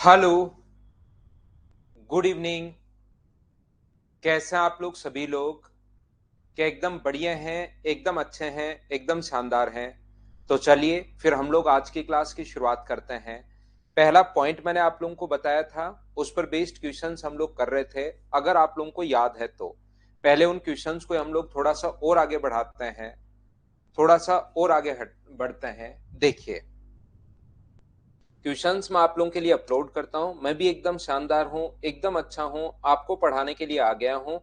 Hello, good evening. कैसे हैं आप लोग सभी लोग? क्या एकदम बढ़िया हैं, एकदम अच्छे हैं, एकदम शानदार हैं? तो चलिए फिर हम लोग आज की क्लास की शुरुआत करते हैं। पहला पॉइंट मैंने आप लोगों को बताया था, उस पर बेस्ड क्वेश्चंस हम लोग कर रहे थे। अगर आप लोगों को याद है तो पहले उन क्वेश्चंस को हम लोग थोड़ा सा और आगे बढ़ाते हैं, थोड़ा सा और आगे बढ़ते हैं। देखिए, क्वेश्चंस मैं आप लोगों के लिए अपलोड करता हूं। मैं भी एकदम शानदार हूं, एकदम अच्छा हूं, आपको पढ़ाने के लिए आ गया हूं।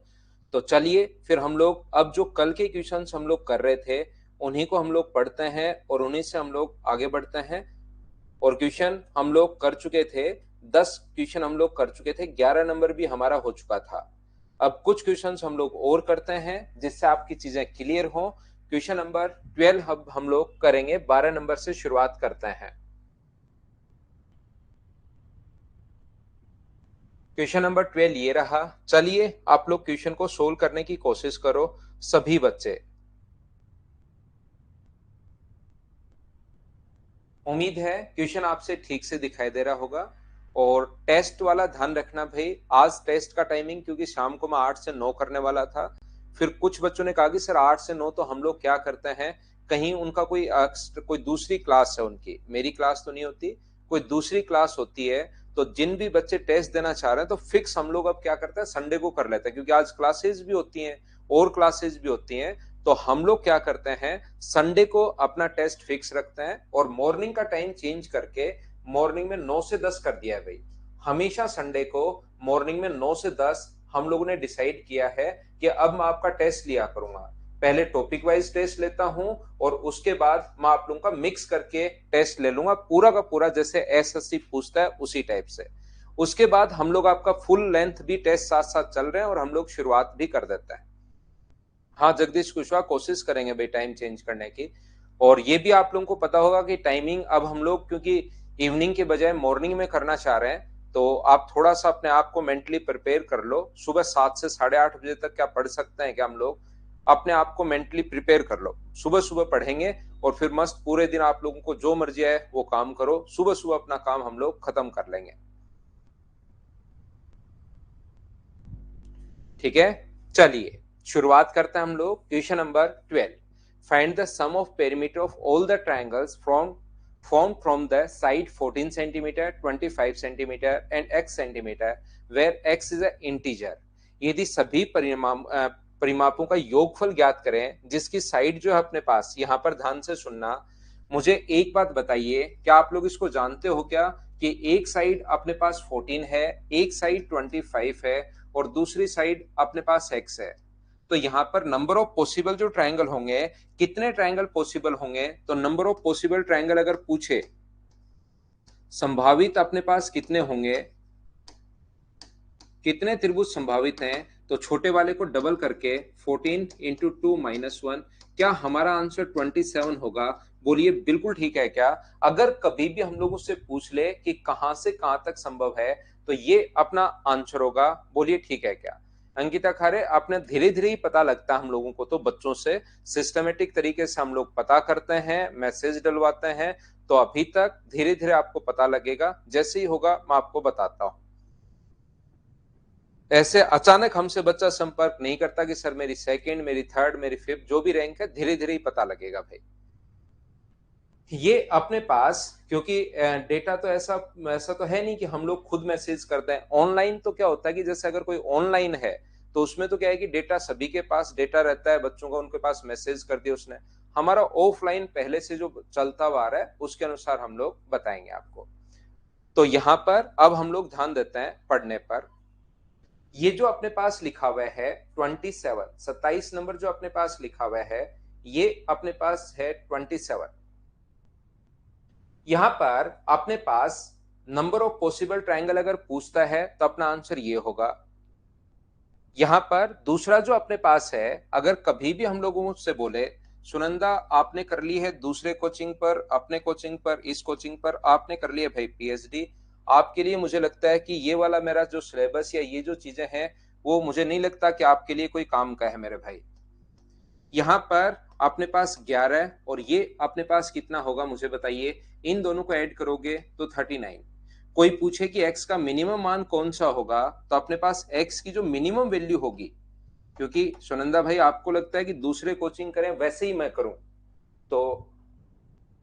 तो चलिए फिर हम लोग अब जो कल के क्वेश्चंस हम लोग कर रहे थे उन्हीं को हम लोग पढ़ते हैं और उन्हीं से हम लोग आगे बढ़ते हैं। और क्वेश्चन हम लोग कर चुके थे, 10 क्वेश्चन हम लोग कर चुके थे, 11 नंबर भी हमारा हो चुका था। अब कुछ क्वेश्चंस हम लोग और करते हैं जिससे आपकी चीजें क्लियर हो। क्वेश्चन नंबर 12 अब हम लोग करेंगे, 12 नंबर से शुरुआत करते हैं। क्वेश्चन नंबर 12 ये रहा। चलिए आप लोग क्वेश्चन को सोल्व करने की कोशिश करो सभी बच्चे। उम्मीद है क्वेश्चन आपसे ठीक से दिखाई दे रहा होगा। और टेस्ट वाला ध्यान रखना भाई, आज टेस्ट का टाइमिंग क्योंकि शाम को मैं 8 से 9 करने वाला था। फिर कुछ बच्चों ने कहा कि सर 8 से 9 तो हम लोग क्या करते हैं, कहीं उनका कोई दूसरी क्लास है, उनकी मेरी क्लास तो नहीं होती, कोई दूसरी क्लास होती है। तो जिन भी बच्चे टेस्ट देना चाह रहे हैं तो फिक्स हम लोग अब क्या करते हैं, संडे को कर लेते हैं, क्योंकि आज क्लासेस भी होती हैं और क्लासेस भी होती हैं। तो हम लोग क्या करते हैं, संडे को अपना टेस्ट फिक्स रखते हैं और मॉर्निंग का टाइम चेंज करके मॉर्निंग में 9 से 10 कर दिया है भाई। हमेशा संडे को मॉर्निंग में 9 से 10 हम लोगों ने डिसाइड किया है कि अब मैं आपका टेस्ट लिया करूंगा। पहले टॉपिक वाइज टेस्ट लेता हूं और उसके बाद मैं आप लोगों का मिक्स करके टेस्ट ले लूंगा, पूरा का पूरा जैसे एसएससी पूछता है उसी टाइप से। उसके बाद हम लोग आपका फुल लेंथ भी टेस्ट साथ साथ चल रहे हैं और हम लोग शुरुआत भी कर देते हैं। हाँ जगदीश कुशवाहा, कोशिश करेंगे भाई टाइम चेंज करने की। और ये भी आप लोगों को पता होगा कि टाइमिंग अब हम लोग क्योंकि इवनिंग के बजाय मॉर्निंग में करना चाह रहे हैं, तो आप थोड़ा सा अपने आप को मेंटली प्रिपेयर कर लो। सुबह 7 से 8:30 बजे तक क्या पढ़ सकते हैं क्या हम लोग? अपने आप को मेंटली प्रिपेयर कर लो, सुबह सुबह पढ़ेंगे और फिर मस्त पूरे दिन आप लोगों को जो मर्जी है वो काम करो। सुबह सुबह अपना काम हम लोग खत्म कर लेंगे, ठीक है? चलिए शुरुआत करते हैं हम लोग। Question number 12, find the sum of perimeter of all the triangles from the side 14 centimetre, 25 centimetre and x centimetre where x is a integer. यदि सभी परिमापों का योगफल ज्ञात करें जिसकी साइड जो है अपने पास, यहां पर ध्यान से सुनना। मुझे एक बात बताइए, क्या आप लोग इसको जानते हो क्या कि एक साइड अपने पास 14 है, एक साइड 25 है और दूसरी साइड अपने पास x है? तो यहां पर नंबर ऑफ पॉसिबल जो ट्रायंगल होंगे, कितने ट्रायंगल पॉसिबल होंगे, तो नंबर ऑफ पॉसिबल ट्रायंगल अगर पूछे, संभावित अपने पास कितने होंगे, कितने त्रिभुज संभावित हैं, तो छोटे वाले को डबल करके 14 इंटू 2 - 1, क्या हमारा आंसर 27 होगा? बोलिए बिल्कुल ठीक है क्या? अगर कभी भी हम लोग उससे पूछ ले कि कहां से कहां तक संभव है, तो ये अपना आंसर होगा। बोलिए ठीक है क्या? अंकिता खारे, अपने धीरे धीरे ही पता लगता है हम लोगों को, तो बच्चों से सिस्टमेटिक तरीके से हम लोग पता करते हैं, मैसेज डलवाते हैं। तो अभी तक धीरे धीरे आपको पता लगेगा, जैसे ही होगा मैं आपको बताता हूं। ऐसे अचानक हमसे बच्चा संपर्क नहीं करता कि सर मेरी सेकंड, मेरी थर्ड, मेरी फिफ्थ, जो भी रैंक है धीरे धीरे ही पता लगेगा भाई। ये अपने पास क्योंकि डेटा तो ऐसा ऐसा तो है नहीं कि हम लोग खुद मैसेज करते हैं। ऑनलाइन तो क्या होता है कि जैसे अगर कोई ऑनलाइन है तो उसमें तो क्या है कि डेटा सभी के पास डेटा रहता है, बच्चों का उनके पास मैसेज कर दिया उसने। हमारा ऑफलाइन पहले से जो चलता हुआ आ रहा है उसके अनुसार हम लोग बताएंगे आपको। तो यहां पर अब हम लोग ध्यान देते हैं पढ़ने पर। ये जो अपने पास लिखा हुआ है 27, 27 नंबर जो अपने पास लिखा हुआ है, ये अपने पास है 27। यहां पर अपने पास नंबर ऑफ पॉसिबल ट्रायंगल अगर पूछता है तो अपना आंसर ये होगा। यहां पर दूसरा जो अपने पास है, अगर कभी भी हम लोगों से बोले सुनंदा आपने कर ली है दूसरे कोचिंग पर, अपने कोचिंग पर, इस कोचिंग पर आपने कर ली है भाई पीएचडी, आपके लिए मुझे लगता है कि ये वाला मेरा जो सिलेबस या ये जो चीजें हैं वो मुझे नहीं लगता कि आपके लिए कोई काम का है मेरे भाई। यहाँ पर अपने पास 11 और ये अपने पास कितना होगा मुझे बताइए। इन दोनों को ऐड करोगे तो 39। कोई पूछे कि x का मिनिमम मान कौन सा होगा, तो अपने पास x की जो मिनिमम वैल्यू होगी, क्योंकि सुनंदा भाई आपको लगता है कि दूसरे कोचिंग करें वैसे ही मैं करूं, तो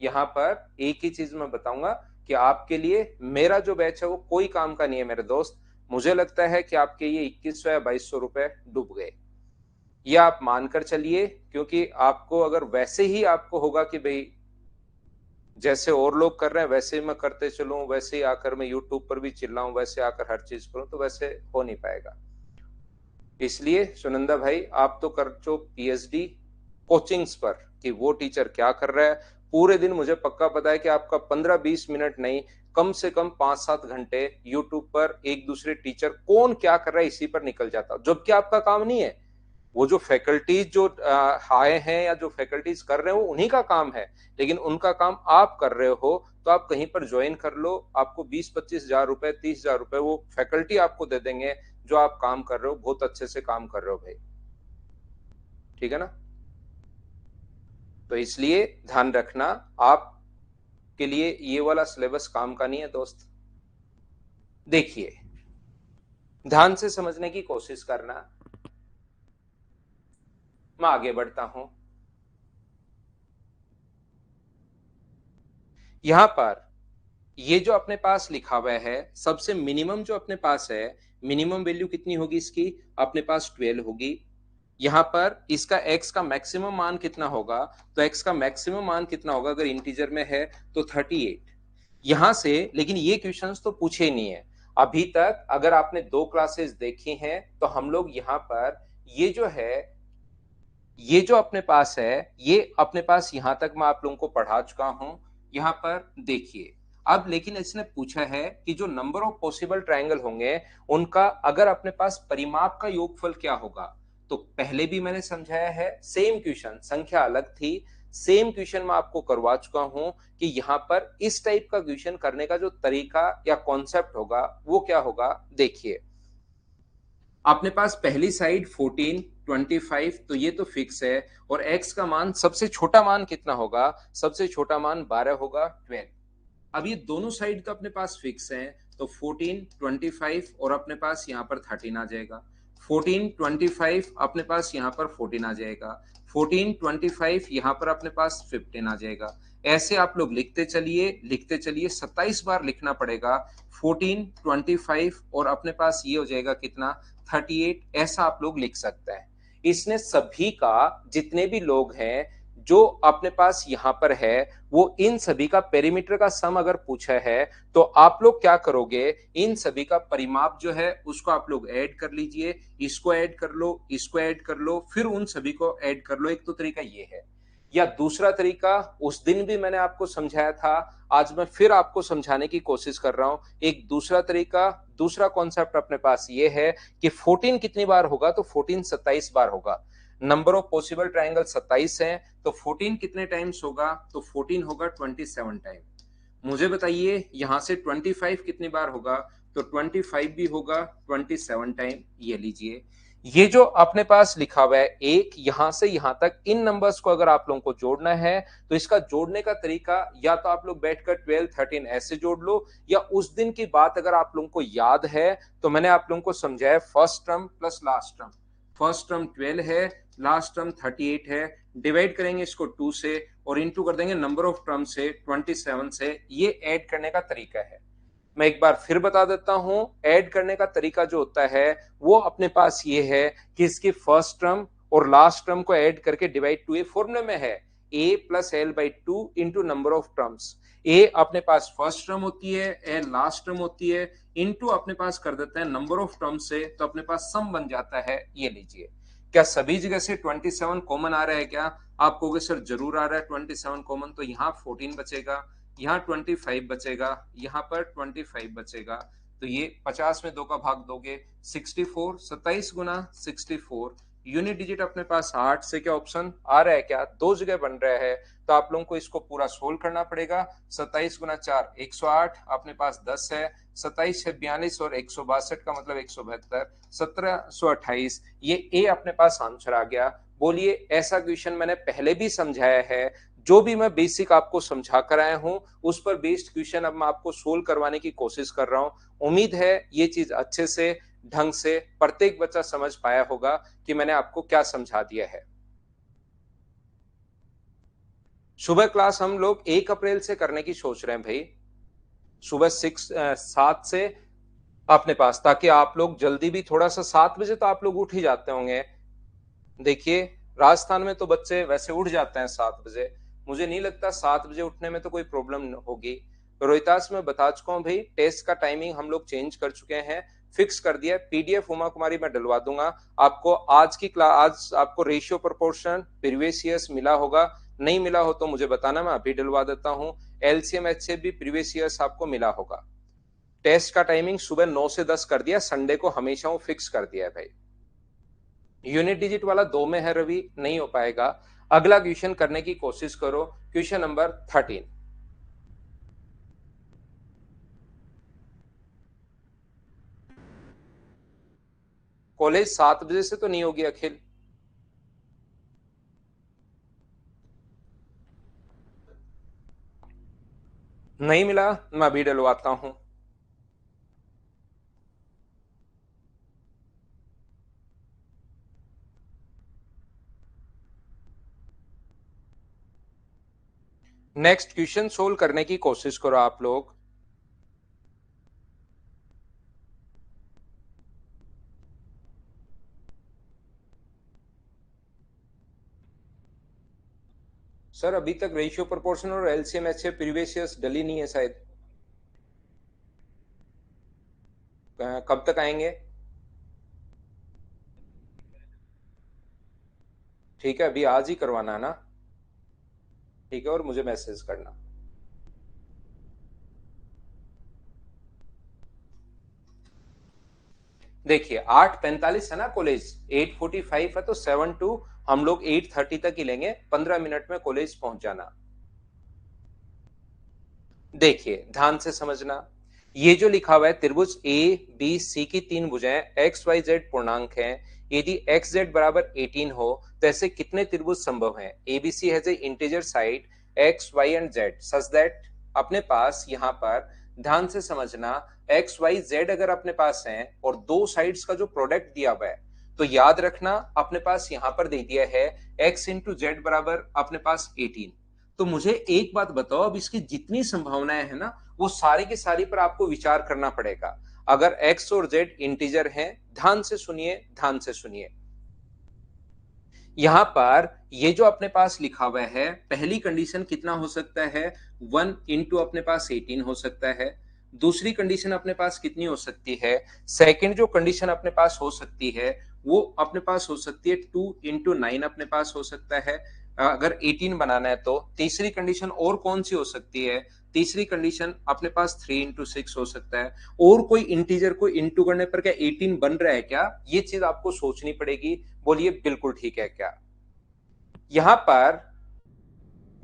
यहां पर एक ही चीज मैं बताऊंगा कि आपके लिए मेरा जो बैच है वो कोई काम का नहीं है मेरे दोस्त। मुझे लगता है कि आपके ये 2100 या 2200 रुपए डूब गए, ये आप मानकर चलिए, क्योंकि आपको अगर वैसे ही आपको होगा कि भाई जैसे और लोग कर रहे हैं वैसे ही मैं करते चलूं, वैसे ही आकर मैं यूट्यूब पर भी चिल्लाऊं, वैसे आकर हर चीज करूं, तो वैसे हो नहीं पाएगा। इसलिए सुनंदा भाई आप तो कर चो पीएचडी कोचिंग्स पर कि वो टीचर क्या कर रहा है पूरे दिन। मुझे पक्का पता है कि आपका 15-20 मिनट नहीं, कम से कम 5-7 घंटे यूट्यूब पर एक दूसरे टीचर कौन क्या कर रहा है इसी पर निकल जाता, जबकि आपका काम नहीं है। वो जो फैकल्टीज जो आए हैं या जो फैकल्टीज कर रहे हो उन्हीं का काम है, लेकिन उनका काम आप कर रहे हो, तो आप कहीं पर ज्वाइन कर लो, आपको 20-25 हजार रुपए 30 हजार रुपए वो फैकल्टी आपको दे देंगे, जो आप काम कर रहे हो बहुत अच्छे से काम कर रहे हो भाई, ठीक है ना। तो इसलिए ध्यान रखना, आप के लिए ये वाला सिलेबस काम का नहीं है दोस्त। देखिए ध्यान से समझने की कोशिश करना, मैं आगे बढ़ता हूं। यहां पर ये जो अपने पास लिखा हुआ है, सबसे मिनिमम जो अपने पास है, मिनिमम वैल्यू कितनी होगी इसकी, अपने पास 12 होगी। यहां पर इसका x का मैक्सिमम मान कितना होगा, तो x का मैक्सिमम मान कितना होगा अगर इंटीजर में है तो 38। यहां से लेकिन ये क्वेश्चंस तो पूछे नहीं है अभी तक। अगर आपने 2 क्लासेस देखी हैं तो हम लोग यहां पर ये जो है, ये जो अपने पास है, ये अपने पास यहां तक मैं आप लोगों को पढ़ा चुका हूं। यहां पर देखिए अब लेकिन इसने पूछा है कि जो नंबर ऑफ पॉसिबल ट्रायंगल होंगे उनका अगर अपने पास परिमाप का योगफल क्या होगा। तो पहले भी मैंने समझाया है, सेम क्वेश्चन, संख्या अलग थी, सेम क्वेश्चन मैं आपको करवा चुका हूं कि यहां पर इस टाइप का क्वेश्चन करने का जो तरीका या कॉन्सेप्ट होगा वो क्या होगा। देखिए अपने पास पहली साइड 14, 25 तो ये तो फिक्स है, और x का मान सबसे छोटा मान कितना होगा, सबसे छोटा मान 12 होगा, 12। अब ये दोनों साइड तो अपने पास फिक्स है, तो 14, 25 और अपने पास यहाँ पर 13 आ जाएगा, 14, 25 अपने पास यहाँ पर 14 आ जाएगा, 14, 25 यहाँ पर अपने पास 15 आ जाएगा। ऐसे आप लोग लिखते चलिए 27 बार लिखना पड़ेगा, 14, 25 और अपने पास ये हो जाएगा कितना, 38। ऐसा आप लोग लिख सकते हैं। इसने सभी का जितने भी लोग हैं जो अपने पास यहां पर है, वो इन सभी का पेरीमीटर का सम अगर पूछा है तो आप लोग क्या करोगे, इन सभी का परिमाप जो है उसको आप लोग ऐड कर लीजिए, इसको ऐड कर लो, इसको ऐड कर लो, फिर उन सभी को ऐड कर लो। एक तो तरीका ये है, या दूसरा तरीका उस दिन भी मैंने आपको समझाया था, आज मैं फिर आपको समझाने की कोशिश कर रहा हूं। एक दूसरा तरीका, दूसरा कॉन्सेप्ट अपने पास ये है कि 14 कितनी बार होगा, तो 14 27 बार होगा। नंबर ऑफ पॉसिबल ट्रायंगल 27 है, तो 14 कितने टाइम्स होगा, तो 14 होगा 27 टाइम। मुझे बताइए यहां से 25 कितनी बार होगा, तो 25 भी होगा 27 टाइम। ये लीजिए ये जो अपने पास लिखा हुआ है एक, यहां से यहां तक इन नंबर्स को अगर आप लोगों को जोड़ना है तो इसका जोड़ने का तरीका या तो आप लोग बैठकर 12, 13 ऐसे जोड़ लो, या उस दिन की बात अगर आप लोगों को याद है तो मैंने आप लोगों को समझाया first term plus last term. First term 12 है, लास्ट टर्म 38 है, डिवाइड करेंगे इसको 2 से और इनटू कर देंगे नंबर ऑफ टर्म से 27 से। ये ऐड करने का तरीका है। मैं एक बार फिर बता देता हूं, ऐड करने का तरीका जो होता है वो अपने पास ये है कि इसकी फर्स्ट टर्म और लास्ट टर्म को ऐड करके डिवाइड टू, ए फॉर्मूले में है a plus L by two into number of terms. ए अपने पास फर्स्ट टर्म होती है, एल लास्ट टर्म होती है, इनटू अपने पास कर देते हैं नंबर ऑफ टर्म से, तो अपने पास सम बन जाता है। ये लीजिए, क्या सभी जगह से 27 कॉमन आ रहा है क्या, आप कहोगे सर जरूर आ रहा है 27 कॉमन, तो यहाँ 14 बचेगा, यहाँ 25 बचेगा, यहाँ पर 25 बचेगा, तो ये 50 में 2 का भाग दोगे 64, 27 गुना 64, यूनिट डिजिट अपने पास 8 से क्या ऑप्शन आ रहा है क्या, 2 जगह बन रहा है, तो आप लोगों को इसको पूरा सोल्व करना पड़ेगा। 27 गुना 4 108, अपने पास 10 है, 27 है 42 और 162 का मतलब 172, 1728, ये ए अपने पास आंसर आ गया। बोलिए ऐसा क्वेश्चन मैंने पहले भी समझाया है, जो भी मैं बेसिक आपको समझा कर आया हूं उस पर बेस्ड क्वेश्चन अब मैं आपको सोल्व करवाने की कोशिश कर रहा हूं। उम्मीद है ये चीज अच्छे से ढंग से प्रत्येक बच्चा समझ पाया होगा कि मैंने आपको क्या समझा दिया है। सुबह क्लास हम लोग 1 अप्रैल से करने की सोच रहे हैं भाई, सुबह 7 से अपने पास, ताकि आप लोग जल्दी भी थोड़ा सा, 7 बजे तो आप लोग उठ ही जाते होंगे। देखिए राजस्थान में तो बच्चे वैसे उठ जाते हैं 7 बजे, मुझे नहीं लगता 7 बजे उठने में तो कोई प्रॉब्लम होगी। रोहितास में बता चुका हूँ भाई, टेस्ट का टाइमिंग हम लोग चेंज कर चुके हैं, फिक्स कर दिया है। पीडीएफ उमा कुमारी में डलवा दूंगा आपको। आज की क्लास, आज आपको रेशियो प्रोपोर्शन प्रीवियस ईयर्स मिला होगा, नहीं मिला हो तो मुझे बताना, मैं अभी डलवा देता हूँ। एलसीएम एचसीएफ भी प्रीवियस ईयर्स आपको मिला होगा। टेस्ट का टाइमिंग सुबह 9 से 10 कर दिया, संडे को हमेशा वो फिक्स कर दिया है भाई। यूनिट डिजिट वाला 2 में है रवि, नहीं हो पाएगा। अगला क्वेश्चन करने की कोशिश करो, क्वेश्चन नंबर 13। कॉलेज 7 बजे से तो नहीं होगी अखिल? नहीं मिला, मैं अभी डलवाता हूं। नेक्स्ट क्वेश्चन सोल्व करने की कोशिश करो आप लोग। सर अभी तक रेशियो प्रोपोर्शन और एलसीएम एचसीएफ प्रीवियस ईयर्स डली नहीं है शायद, कब तक आएंगे? ठीक है, अभी आज ही करवाना है ना? ठीक है, और मुझे मैसेज करना। देखिए 8:45 है ना कॉलेज, 8:45 है, तो 7 टू हम लोग 8:30 तक ही लेंगे, 15 मिनट में कॉलेज पहुंच जाना। देखिए ध्यान से समझना, ये जो लिखा हुआ है त्रिभुज ए बी सी की 3 भुजाएं एक्स वाई जेड पूर्णांक हैं, यदि एक्स जेड बराबर 18 हो तो ऐसे कितने त्रिभुज संभव हैं? ABC has a integer side x y and z such that, अपने पास यहाँ पर ध्यान से समझना, एक्स वाई जेड अगर अपने पास है और दो साइड्स का जो प्रोडक्ट दिया हुआ है, तो याद रखना अपने पास यहाँ पर दे दिया है एक्स इंटू जेड बराबर अपने पास 18। तो मुझे एक बात बताओ, अब इसकी जितनी संभावनाएं है ना वो सारी की सारी पर आपको विचार करना पड़ेगा। अगर x और z इंटीजर हैं, ध्यान से सुनिए, ध्यान से सुनिए, यहां पर ये जो अपने पास लिखा हुआ है, पहली कंडीशन कितना हो सकता है? 1 इंटू अपने पास 18 हो सकता है। दूसरी कंडीशन अपने पास कितनी हो सकती है? सेकंड जो कंडीशन अपने पास हो सकती है वो अपने पास हो सकती है 2 इंटू 9 अपने पास हो सकता है, अगर 18 बनाना है तो। तीसरी कंडीशन और कौन सी हो सकती है? तीसरी कंडीशन अपने पास 3 इंटू 6 हो सकता है। और कोई इंटीजर को इंटू करने पर क्या 18 बन रहा है क्या? ये चीज आपको सोचनी पड़ेगी। बोलिए बिल्कुल ठीक है क्या? यहां पर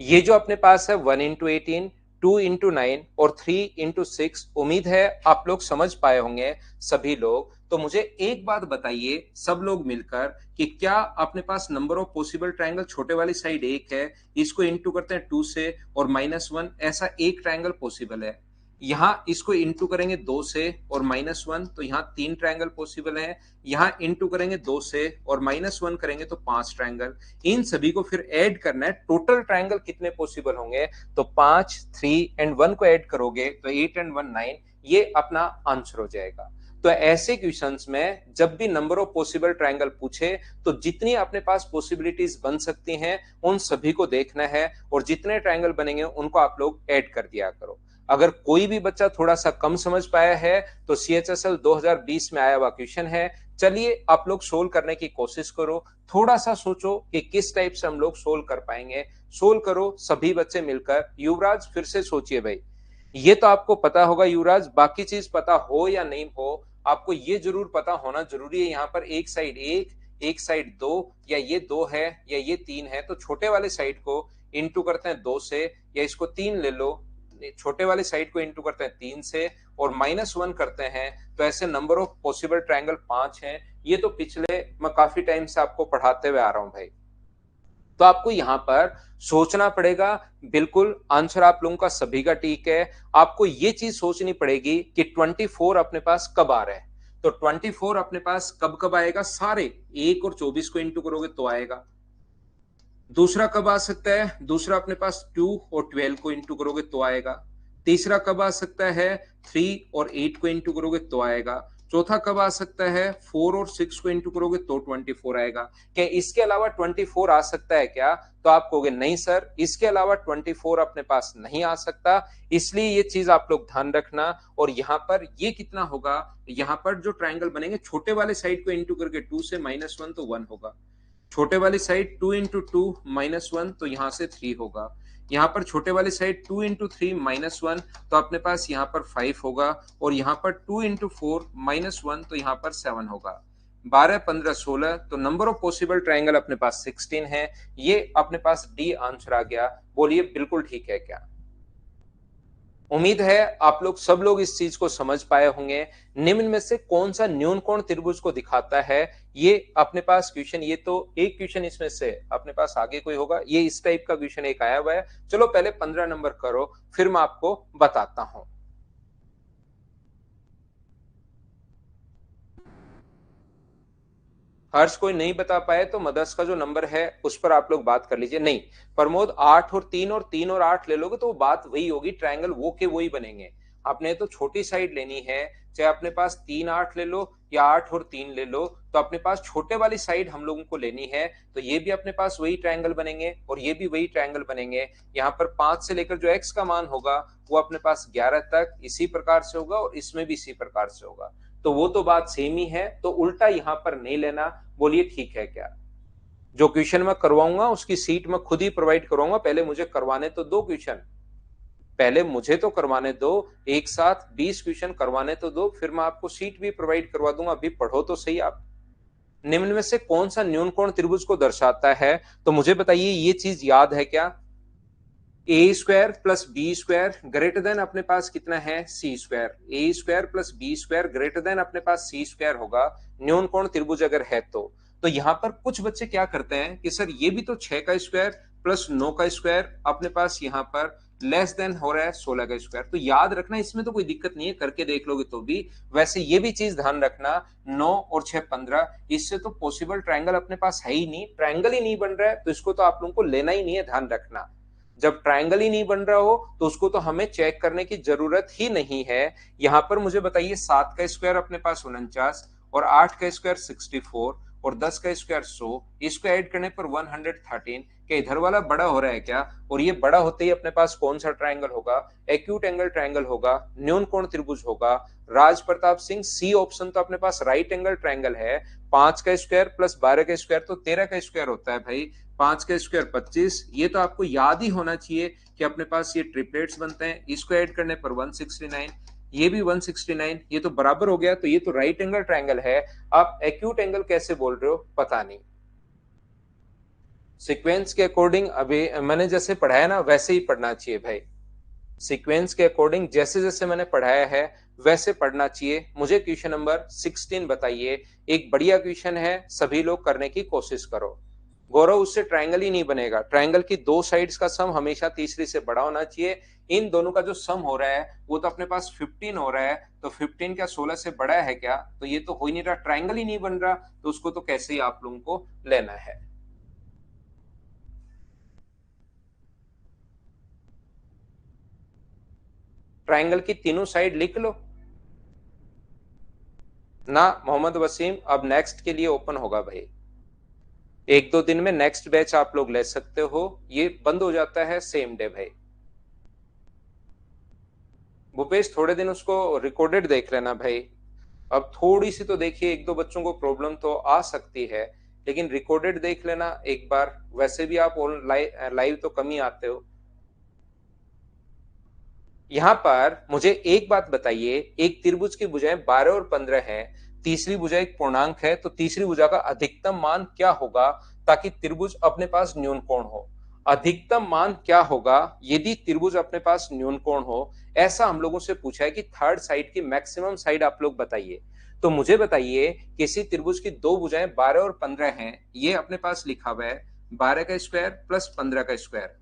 ये जो अपने पास है 1 इंटू 18, 2 इंटू 9 और 3 इंटू 6, उम्मीद है आप लोग समझ पाए होंगे सभी लोग। तो मुझे एक बात बताइए सब लोग मिलकर कि क्या अपने पास नंबर ऑफ पॉसिबल ट्रायंगल, छोटे वाली साइड 1 है, इसको इंटू करते हैं 2 से और -1, ऐसा एक ट्रायंगल पॉसिबल है। यहां इसको इंटू करेंगे 2 से और -1, तो यहाँ 3 ट्रायंगल पॉसिबल है। यहाँ इंटू करेंगे 2 से और -1 करेंगे तो 5 ट्रायंगल। इन सभी को फिर ऐड करना है, टोटल ट्रायंगल कितने पॉसिबल होंगे? तो 5, 3 एंड 1 को ऐड करोगे तो 8 एंड 1 9, ये अपना आंसर हो जाएगा। तो ऐसे क्वेश्चंस में जब भी नंबर ऑफ पॉसिबल ट्रायंगल पूछे तो जितनी अपने पास पॉसिबिलिटीज बन सकती हैं उन सभी को देखना है, और जितने ट्रायंगल बनेंगे उनको आप लोग ऐड कर दिया करो। अगर कोई भी बच्चा थोड़ा सा कम समझ पाया है तो सीएचएसएल 2020 में आया हुआ क्वेश्चन है, चलिए आप लोग सोल्व करने की कोशिश करो। थोड़ा सा सोचो कि किस टाइप से हम लोग सोल्व कर पाएंगे। सोल्व करो सभी बच्चे मिलकर। युवराज फिर से सोचिए भाई, ये तो आपको पता होगा युवराज, बाकी चीज पता हो या नहीं हो, आपको ये जरूर पता होना जरूरी है। यहाँ पर एक साइड 1, एक साइड 2, या ये 2 है या ये 3 है, तो छोटे वाले साइड को इंटू करते हैं 2 से, या इसको 3 ले लो, छोटे वाले साइड को इंटू करते हैं 3 से और -1 करते हैं, तो ऐसे नंबर ऑफ पॉसिबल ट्रायंगल 5 हैं। ये तो पिछले मैं काफी टाइम से आपको पढ़ाते हुए आ रहा हूं भाई। तो आपको यहाँ पर सोचना पड़ेगा। बिल्कुल आंसर आप लोगों का सभी का ठीक है। आपको ये चीज सोचनी पड़ेगी कि 24 अपने पास कब आ रहा है। तो 24 अपने पास कब कब आएगा, सारे 1 और 24 को इंटू करोगे तो आएगा। दूसरा कब आ सकता है, दूसरा अपने पास 2 और 12 को इंटू करोगे तो आएगा। तीसरा कब आ सकता है, 3 और 8 को इंटू करोगे तो आएगा। चौथा कब आ सकता है, 4 और 6 को इंटू करोगे तो 24 आएगा। क्या इसके अलावा 24 आ सकता है क्या? तो आप कहोगे नहीं सर, इसके अलावा 24 अपने पास नहीं आ सकता। इसलिए ये चीज आप लोग ध्यान रखना। और यहाँ पर ये कितना होगा, यहाँ पर जो ट्राइंगल बनेंगे छोटे वाले साइड को इंटू करके 2 से -1 तो 1 होगा। छोटे वाली साइड 2 इंटू 2 -1 तो यहां से 3 होगा। यहाँ पर छोटे वाली साइड 2 इंटू 3 -1 तो अपने पास यहाँ पर 5 होगा। और यहाँ पर 2 इंटू 4 -1 तो यहाँ पर 7 होगा। 12 15 16 तो नंबर ऑफ पॉसिबल ट्राइंगल अपने पास 16 है। ये अपने पास डी आंसर आ गया। बोलिए बिल्कुल ठीक है क्या? उम्मीद है आप लोग सब लोग इस चीज को समझ पाए होंगे। निम्न में से कौन सा न्यून कोण त्रिभुज को दिखाता है, ये अपने पास क्वेश्चन, ये तो एक क्वेश्चन इसमें से अपने पास आगे कोई होगा, ये इस टाइप का क्वेश्चन एक आया हुआ है। चलो पहले 15 नंबर करो, फिर मैं आपको बताता हूं। हर्ष कोई नहीं बता पाए तो मदर्स का जो नंबर है उस पर आप लोग बात कर लीजिए। नहीं प्रमोद, 8 और 3 और 3 और 8 ले लोगे तो बात वही होगी, ट्रायंगल वो के वही बनेंगे। आपने तो छोटी साइड लेनी है, चाहे अपने पास 3 8 ले लो या 8 और 3 ले लो, तो अपने पास छोटे वाली साइड हम लोगों को लेनी है। तो ये भी अपने पास वही ट्रायंगल बनेंगे और ये भी वही ट्रायंगल बनेंगे। यहाँ पर 5 से लेकर जो x का मान होगा वो अपने पास 11 तक इसी प्रकार से होगा और इसमें भी इसी प्रकार से होगा। तो वो तो बात सेम ही है, तो उल्टा यहां पर नहीं लेना। बोलिए ठीक है क्या? जो क्वेश्चन मैं करवाऊंगा उसकी सीट मैं खुद ही प्रोवाइड करवाऊंगा। पहले मुझे करवाने तो दो क्वेश्चन, पहले मुझे तो करवाने दो, एक साथ 20 क्वेश्चन करवाने तो दो, फिर मैं आपको सीट भी प्रोवाइड करवा दूंगा। अभी पढ़ो तो सही आप। निम्न में से कौन सा न्यून कोण त्रिभुज को दर्शाता है? तो मुझे बताइए ये चीज याद है क्या? A square plus B square greater than अपने पास कितना है, C square. A square plus B square greater than अपने पास सी स्क्वायर होगा न्यून कोण त्रिभुज अगर है तो यहाँ पर कुछ बच्चे क्या करते हैं कि सर ये भी तो 6 का स्क्वायर प्लस 9 का स्क्वायर अपने पास यहाँ पर लेस देन हो रहा है 16 का स्क्वायर। तो याद रखना इसमें तो कोई दिक्कत नहीं है, करके देख लोगे तो भी। वैसे ये भी चीज ध्यान रखना, 9 और 6 15, इससे तो पॉसिबल ट्रायंगल अपने पास है ही नहीं, ट्रायंगल ही नहीं बन रहा है, तो इसको तो आप लोगों को लेना ही नहीं है। ध्यान रखना, जब ट्रायंगल ही नहीं बन रहा हो तो उसको तो हमें चेक करने की जरूरत ही नहीं है। यहां पर मुझे बताइए 7 का स्क्वायर अपने पास 49 और 8 का स्क्वायर 64 और 10 का स्क्वायर 100, इसको ऐड करने पर 113। क्या इधर वाला बड़ा हो रहा है क्या? और ये बड़ा होते ही अपने पास कौन सा ट्रायंगल होगा? एक्यूट एंगल ट्रायंगल होगा, न्यून कोण त्रिभुज होगा। राज प्रताप सिंह, सी ऑप्शन तो अपने पास राइट एंगल ट्रायंगल है। 5 का स्क्वायर प्लस 12 का स्क्वायर तो 13 का स्क्वायर होता है भाई। 5 का स्क्वायर 25, ये तो आपको याद ही होना चाहिए कि अपने पास ये ट्रिपलेट्स बनते हैं। इसको ऐड करने पर 169, ये भी 169, ये तो बराबर हो गया। तो ये तो राइट एंगल ट्रायंगल है। आप एक्यूट एंगल कैसे बोल रहे हो पता नहीं। सीक्वेंस के अकॉर्डिंग अभी मैंने जैसे पढ़ाया ना वैसे ही पढ़ना चाहिए भाई। सीक्वेंस के अकॉर्डिंग जैसे जैसे मैंने पढ़ाया है वैसे पढ़ना चाहिए। मुझे क्वेश्चन नंबर 16 बताइए। एक बढ़िया क्वेश्चन है, सभी लोग करने की कोशिश करो। गौरव, उससे ट्रायंगल ही नहीं बनेगा। ट्रायंगल की दो साइड्स का सम हमेशा तीसरी से बड़ा होना चाहिए। इन दोनों का जो सम हो रहा है वो तो अपने पास 15 हो रहा है, तो 15 क्या 16 से बड़ा है क्या? तो ये तो हो ही नहीं रहा, ट्रायंगल ही नहीं बन रहा, तो उसको तो कैसे ही आप लोगों को लेना है। ट्रायंगल की तीनों साइड लिख लो ना। मोहम्मद वसीम, अब नेक्स्ट के लिए ओपन होगा भाई। एक दो दिन में नेक्स्ट बैच आप लोग ले सकते हो, ये बंद हो जाता है सेम डे भाई। भूपेश, थोड़े दिन उसको रिकॉर्डेड देख लेना भाई। अब थोड़ी सी तो देखिए, एक दो बच्चों को प्रॉब्लम तो आ सकती है, लेकिन रिकॉर्डेड देख लेना एक बार। वैसे भी आप लाइव तो कम ही आते हो। यहां पर मुझे एक बात बताइए, एक त्रिभुज की भुजाएं 12 और 15 है, तीसरी भुजा एक पूर्णांक है, तो तीसरी भुजा का अधिकतम मान क्या होगा ताकि त्रिभुज अपने पास न्यून कोण हो? अधिकतम मान क्या होगा यदि त्रिभुज अपने पास न्यून कोण हो? ऐसा हम लोगों से पूछा है कि थर्ड साइड की मैक्सिमम साइड आप लोग बताइए। तो मुझे बताइए, किसी त्रिभुज की दो भुजाएं 12 और 15 हैं, ये अपने पास लिखा हुआ है। 12 का स्क्वायर प्लस 15 का स्क्वायर।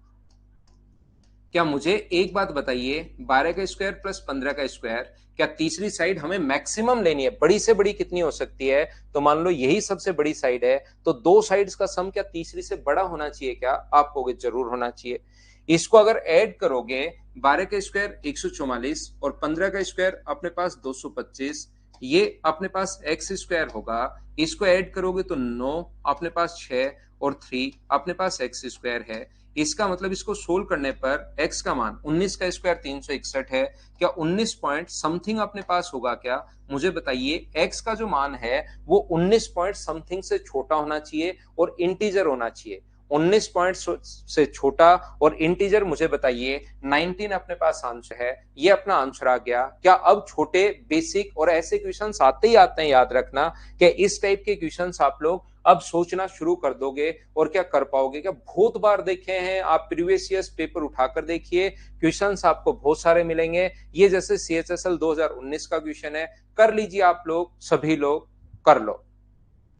क्या मुझे एक बात बताइए, 12 का स्क्वायर प्लस 15 का स्क्वायर, क्या तीसरी साइड हमें मैक्सिमम लेनी है? बड़ी से बड़ी कितनी हो सकती है? तो मान लो यही सबसे बड़ी साइड है, तो दो साइड्स का सम क्या तीसरी से बड़ा होना चाहिए क्या? आप कहोगे जरूर होना चाहिए। इसको अगर ऐड करोगे, 12 का स्क्वायर 144 और 15 का स्क्वायर अपने पास 225, ये अपने पास एक्स स्क्वायर होगा। इसको ऐड करोगे तो 9, अपने पास 6 और 3 अपने पास एक्स स्क्वायर है। इसका मतलब इसको सोल्व करने पर x का मान 19 का स्क्वायर 361 है। क्या 19 पॉइंट समथिंग अपने पास होगा क्या? मुझे बताइए, x का जो मान है वो 19 पॉइंट समथिंग से छोटा होना चाहिए और इंटीजर होना चाहिए। 19 पॉइंट से छोटा और इंटीजर, मुझे बताइए 19 अपने पास आंसर है। ये अपना आंसर आ गया। क्या अब छोटे बेसिक और ऐसे क्वेश्चंस आते ही आते हैं, याद रखना कि इस टाइप के क्वेश्चंस आप लोग अब सोचना शुरू कर दोगे और क्या कर पाओगे? क्या बहुत बार देखे हैं आप, प्रीवियस ईयर्स पेपर उठाकर देखिए, क्वेश्चंस आपको बहुत सारे मिलेंगे। ये जैसे CHSL 2019 का क्वेश्चन है, कर लीजिए आप लोग, सभी लोग कर लो।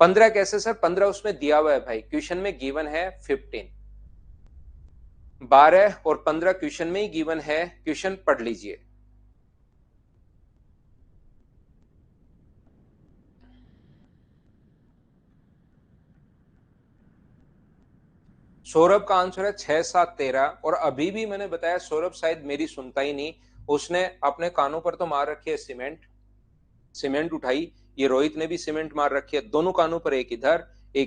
15 कैसे सर? 15 उसमें दिया हुआ है भाई, क्वेश्चन में गिवन है 15। 12 और 15 क्वेश्चन में ही गिवन है, क्वेश्चन पढ़ लीजिए। सौरभ का आंसर है 6, 7, 13। और अभी भी मैंने बताया, सौरभ शायद मेरी सुनता ही नहीं, उसने अपने कानों पर तो मार रखी है सीमेंट, सीमेंट उठाई। ये रोहित ने भी सीमेंट मार रखी है, दोनों कानों पर, एक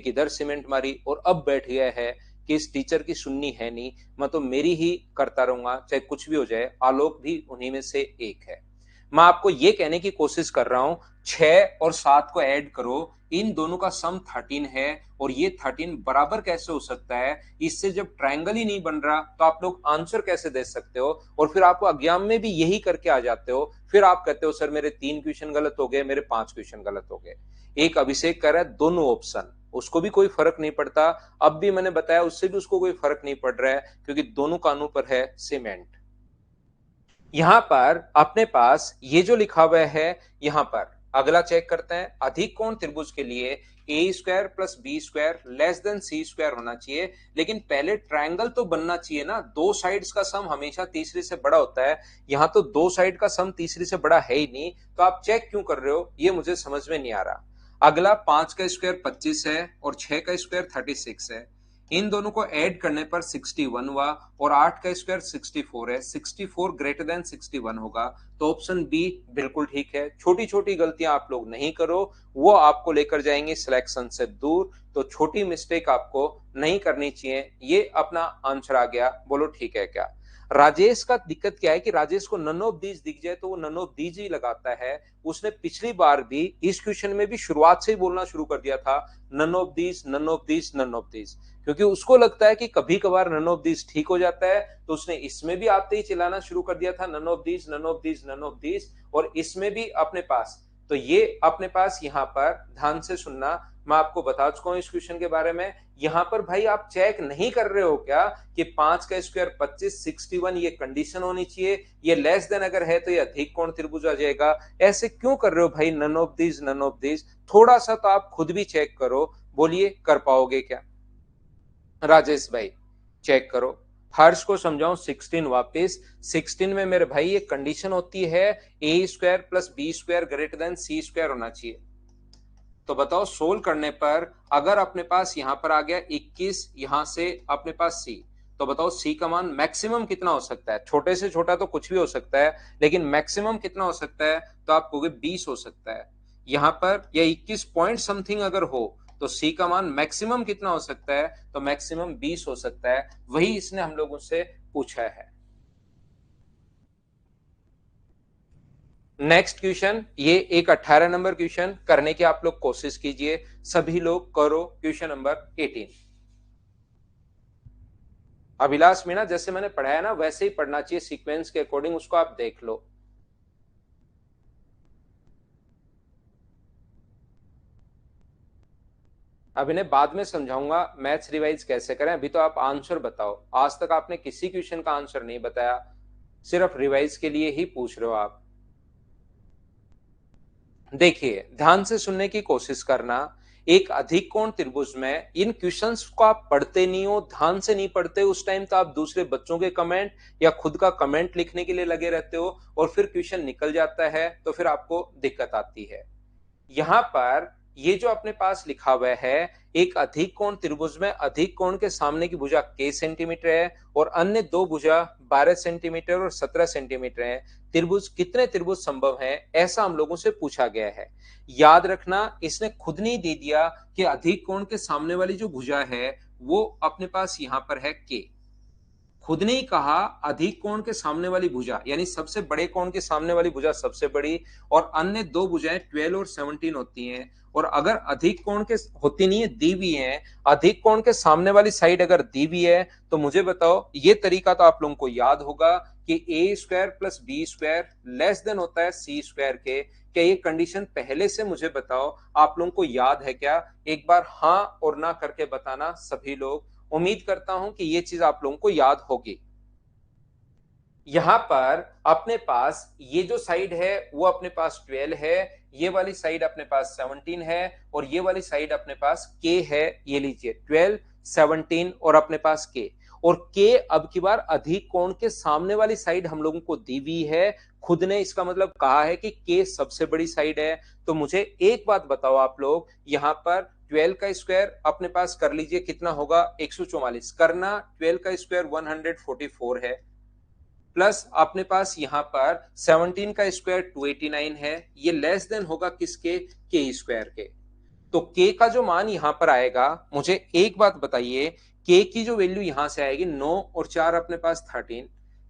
इधर सीमेंट मारी, और अब बैठ गया है कि इस टीचर की सुननी है नहीं, मैं तो मेरी ही करता रहूंगा चाहे कुछ भी हो जाए। आलोक भी उन्हीं में से एक है। मैं आपको ये कहने की कोशिश कर रहा हूं, 6 और 7 को ऐड करो, इन दोनों का सम 13 है, और ये 13 बराबर कैसे हो सकता है? इससे जब ट्रायंगल ही नहीं बन रहा तो आप लोग आंसर कैसे दे सकते हो? और फिर आप एग्जाम में भी यही करके आ जाते हो, फिर आप कहते हो सर मेरे 3 क्वेश्चन गलत हो गए, मेरे 5 क्वेश्चन गलत हो गए। एक अभिषेक कर रहा है दोनों ऑप्शन, उसको भी कोई फर्क नहीं पड़ता। अब भी मैंने बताया, उससे भी उसको कोई फर्क नहीं पड़ रहा है, क्योंकि दोनों कानों पर है सीमेंट। यहां पर अपने पास ये जो लिखा हुआ है, यहां पर अगला चेक करते हैं। अधिक कोण त्रिभुज के लिए A square plus B square less than C square होना चाहिए। लेकिन पहले ट्रायंगल तो बनना चाहिए ना, दो साइड्स का सम हमेशा तीसरी से बड़ा होता है। यहां तो दो साइड का सम तीसरी से बड़ा है ही नहीं, तो आप चेक क्यों कर रहे हो, ये मुझे समझ में नहीं आ रहा। अगला 5 का स्क्वायर 25 है और 6 का स्क्वायर 36 है। इन दोनों को ऐड करने पर 61 हुआ, और 8 का स्क्वायर 64 है। 64 ग्रेटर देन 61 होगा, तो ऑप्शन बी बिल्कुल ठीक है। छोटी छोटी गलतियां आप लोग नहीं करो, वो आपको लेकर जाएंगे सिलेक्शन से दूर, तो छोटी मिस्टेक आपको नहीं करनी चाहिए। ये अपना आंसर आ गया, बोलो ठीक है क्या? राजेश का दिक्कत क्या है कि राजेश को नन ऑफ दीज दिख जाए तो वो नन ऑफ दीज ही लगाता है। उसने पिछली बार भी इस क्वेश्चन में भी शुरुआत से ही बोलना शुरू कर दिया था, none of these, none of these, none of these, क्योंकि उसको लगता है कि कभी कभार नन ऑफ दीज ठीक हो जाता है। तो उसने इसमें भी आते ही चिल्लाना शुरू कर दिया था, none of these, none of these, none of these, और इसमें भी अपने पास। तो ये अपने पास यहां पर ध्यान से सुनना, मैं आपको बता चुका हूं इस क्वेश्चन के बारे में। यहां पर भाई आप चेक नहीं कर रहे हो क्या कि 5 का स्क्वायर 25, 61 ये कंडीशन होनी चाहिए, ये लेस देन अगर है तो ये अधिक कोण त्रिभुज आ जाएगा। ऐसे क्यों कर रहे हो भाई, none of these, none of these? थोड़ा सा तो आप खुद भी चेक करो, बोलिए कर पाओगे क्या? राजेश भाई चेक करो। हर्ष को समझाओ 16 वापस। 16 में मेरे भाई ये कंडीशन होती है, A square plus B square greater than C square होना चाहिए। तो बताओ सोल्व करने पर अगर अपने पास यहां पर आ गया 21, यहां से अपने पास सी, तो बताओ सी का मान मैक्सिमम कितना हो सकता है? छोटे से छोटा तो कुछ भी हो सकता है, लेकिन मैक्सिमम कितना हो सकता है? तो आप कहोगे 20 हो सकता है। यहां पर या 21 पॉइंट समथिंग अगर हो, तो सी का मान मैक्सिमम कितना हो सकता है? तो मैक्सिमम 20 हो सकता है। वही इसने हम लोगों से पूछा है। नेक्स्ट क्वेश्चन, ये एक 18 नंबर क्वेश्चन करने की आप लोग कोशिश कीजिए, सभी लोग करो। Question number 18। अभिलाष मीणा, जैसे मैंने पढ़ाया ना वैसे ही पढ़ना चाहिए, सीक्वेंस के अकॉर्डिंग, उसको आप देख लो। अब इन्हें बाद में समझाऊंगा मैथ्स रिवाइज कैसे करें, अभी तो आप आंसर बताओ। आज तक आपने किसी क्वेश्चन का आंसर नहीं बताया, सिर्फ रिवाइज के लिए ही पूछ रहे हो आप। देखिए ध्यान से सुनने की कोशिश करना। एक अधिक कोण त्रिभुज में, इन क्वेश्चंस को आप पढ़ते नहीं हो, ध्यान से नहीं पढ़ते, उस टाइम तो आप दूसरे बच्चों के कमेंट या खुद का कमेंट लिखने के लिए लगे रहते हो और फिर क्वेश्चन निकल जाता है तो फिर आपको दिक्कत आती है। यहां पर ये जो अपने पास लिखा हुआ है, एक अधिक कोण त्रिभुज में अधिक कोण के सामने की भुजा k सेंटीमीटर है और अन्य दो भुजा 12 सेंटीमीटर और 17 सेंटीमीटर है। त्रिभुज कितने त्रिभुज संभव है, ऐसा हम लोगों से पूछा गया है। याद रखना, इसने खुद नहीं दे दिया कि अधिक कोण के सामने वाली जो भुजा है वो अपने पास यहां पर है k। खुद ने ही कहा अधिक कोण के सामने वाली भुजा, यानी सबसे बड़े कोण के सामने वाली भुजा सबसे बड़ी, और अन्य दो भुजाएं 12 और 17 होती हैं। और अगर अधिक कोण के होती नहीं है, दी हुई है, अधिक कोण के सामने वाली साइड अगर दी हुई है तो मुझे बताओ, ये तरीका तो आप लोगों को याद होगा कि A square plus B square less than होता है सी स्क्वायर के। क्या ये कंडीशन पहले से मुझे बताओ आप लोगों को याद है क्या? एक बार हाँ और ना करके बताना सभी लोग। उम्मीद करता हूं कि ये चीज आप लोगों को याद होगी। यहां पर अपने पास ये जो साइड है वो अपने पास 12 है, ये वाली साइड अपने पास 17 है और ये वाली साइड अपने पास k है। ये लीजिए 12, 17 और अपने पास k। और k अब की बार अधिक कोण के सामने वाली साइड हम लोगों को दी हुई है, खुद ने इसका मतलब कहा है कि k सबसे बड़ी साइड है। तो मुझे एक बात बताओ आप लोग, यहां पर 12 का स्क्वायर अपने पास कर लीजिए, कितना होगा 144 करना, 12 का स्क्वायर 144 है, प्लस अपने पास यहां पर 17 का स्क्वायर 289 है, ये लेस देन होगा किसके? के स्क्वायर के। तो k का जो मान यहां पर आएगा, मुझे एक बात बताइए, k की जो वैल्यू यहां से आएगी 9 और 4 अपने पास 13,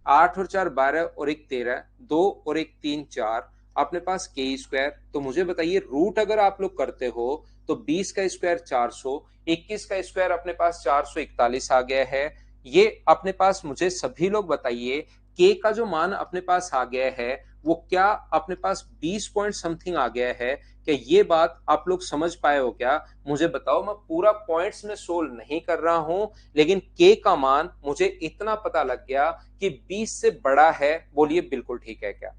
8 और 4 12 और 1 13, 2 और 1 3 4 अपने पास k स्क्वायर। तो मुझे बताइए रूट अगर आप लोग करते हो तो 20 का स्क्वायर 400, 21 का स्क्वायर अपने पास 441 आ गया है। ये अपने पास मुझे सभी लोग बताइए k का जो मान अपने पास आ गया है वो क्या अपने पास 20 पॉइंट समथिंग आ गया है? क्या ये बात आप लोग समझ पाए हो क्या? मुझे बताओ, मैं पूरा पॉइंट्स में सोल्व नहीं कर रहा हूं, लेकिन k का मान मुझे इतना पता लग गया कि 20 से बड़ा है। बोलिए बिल्कुल ठीक है क्या?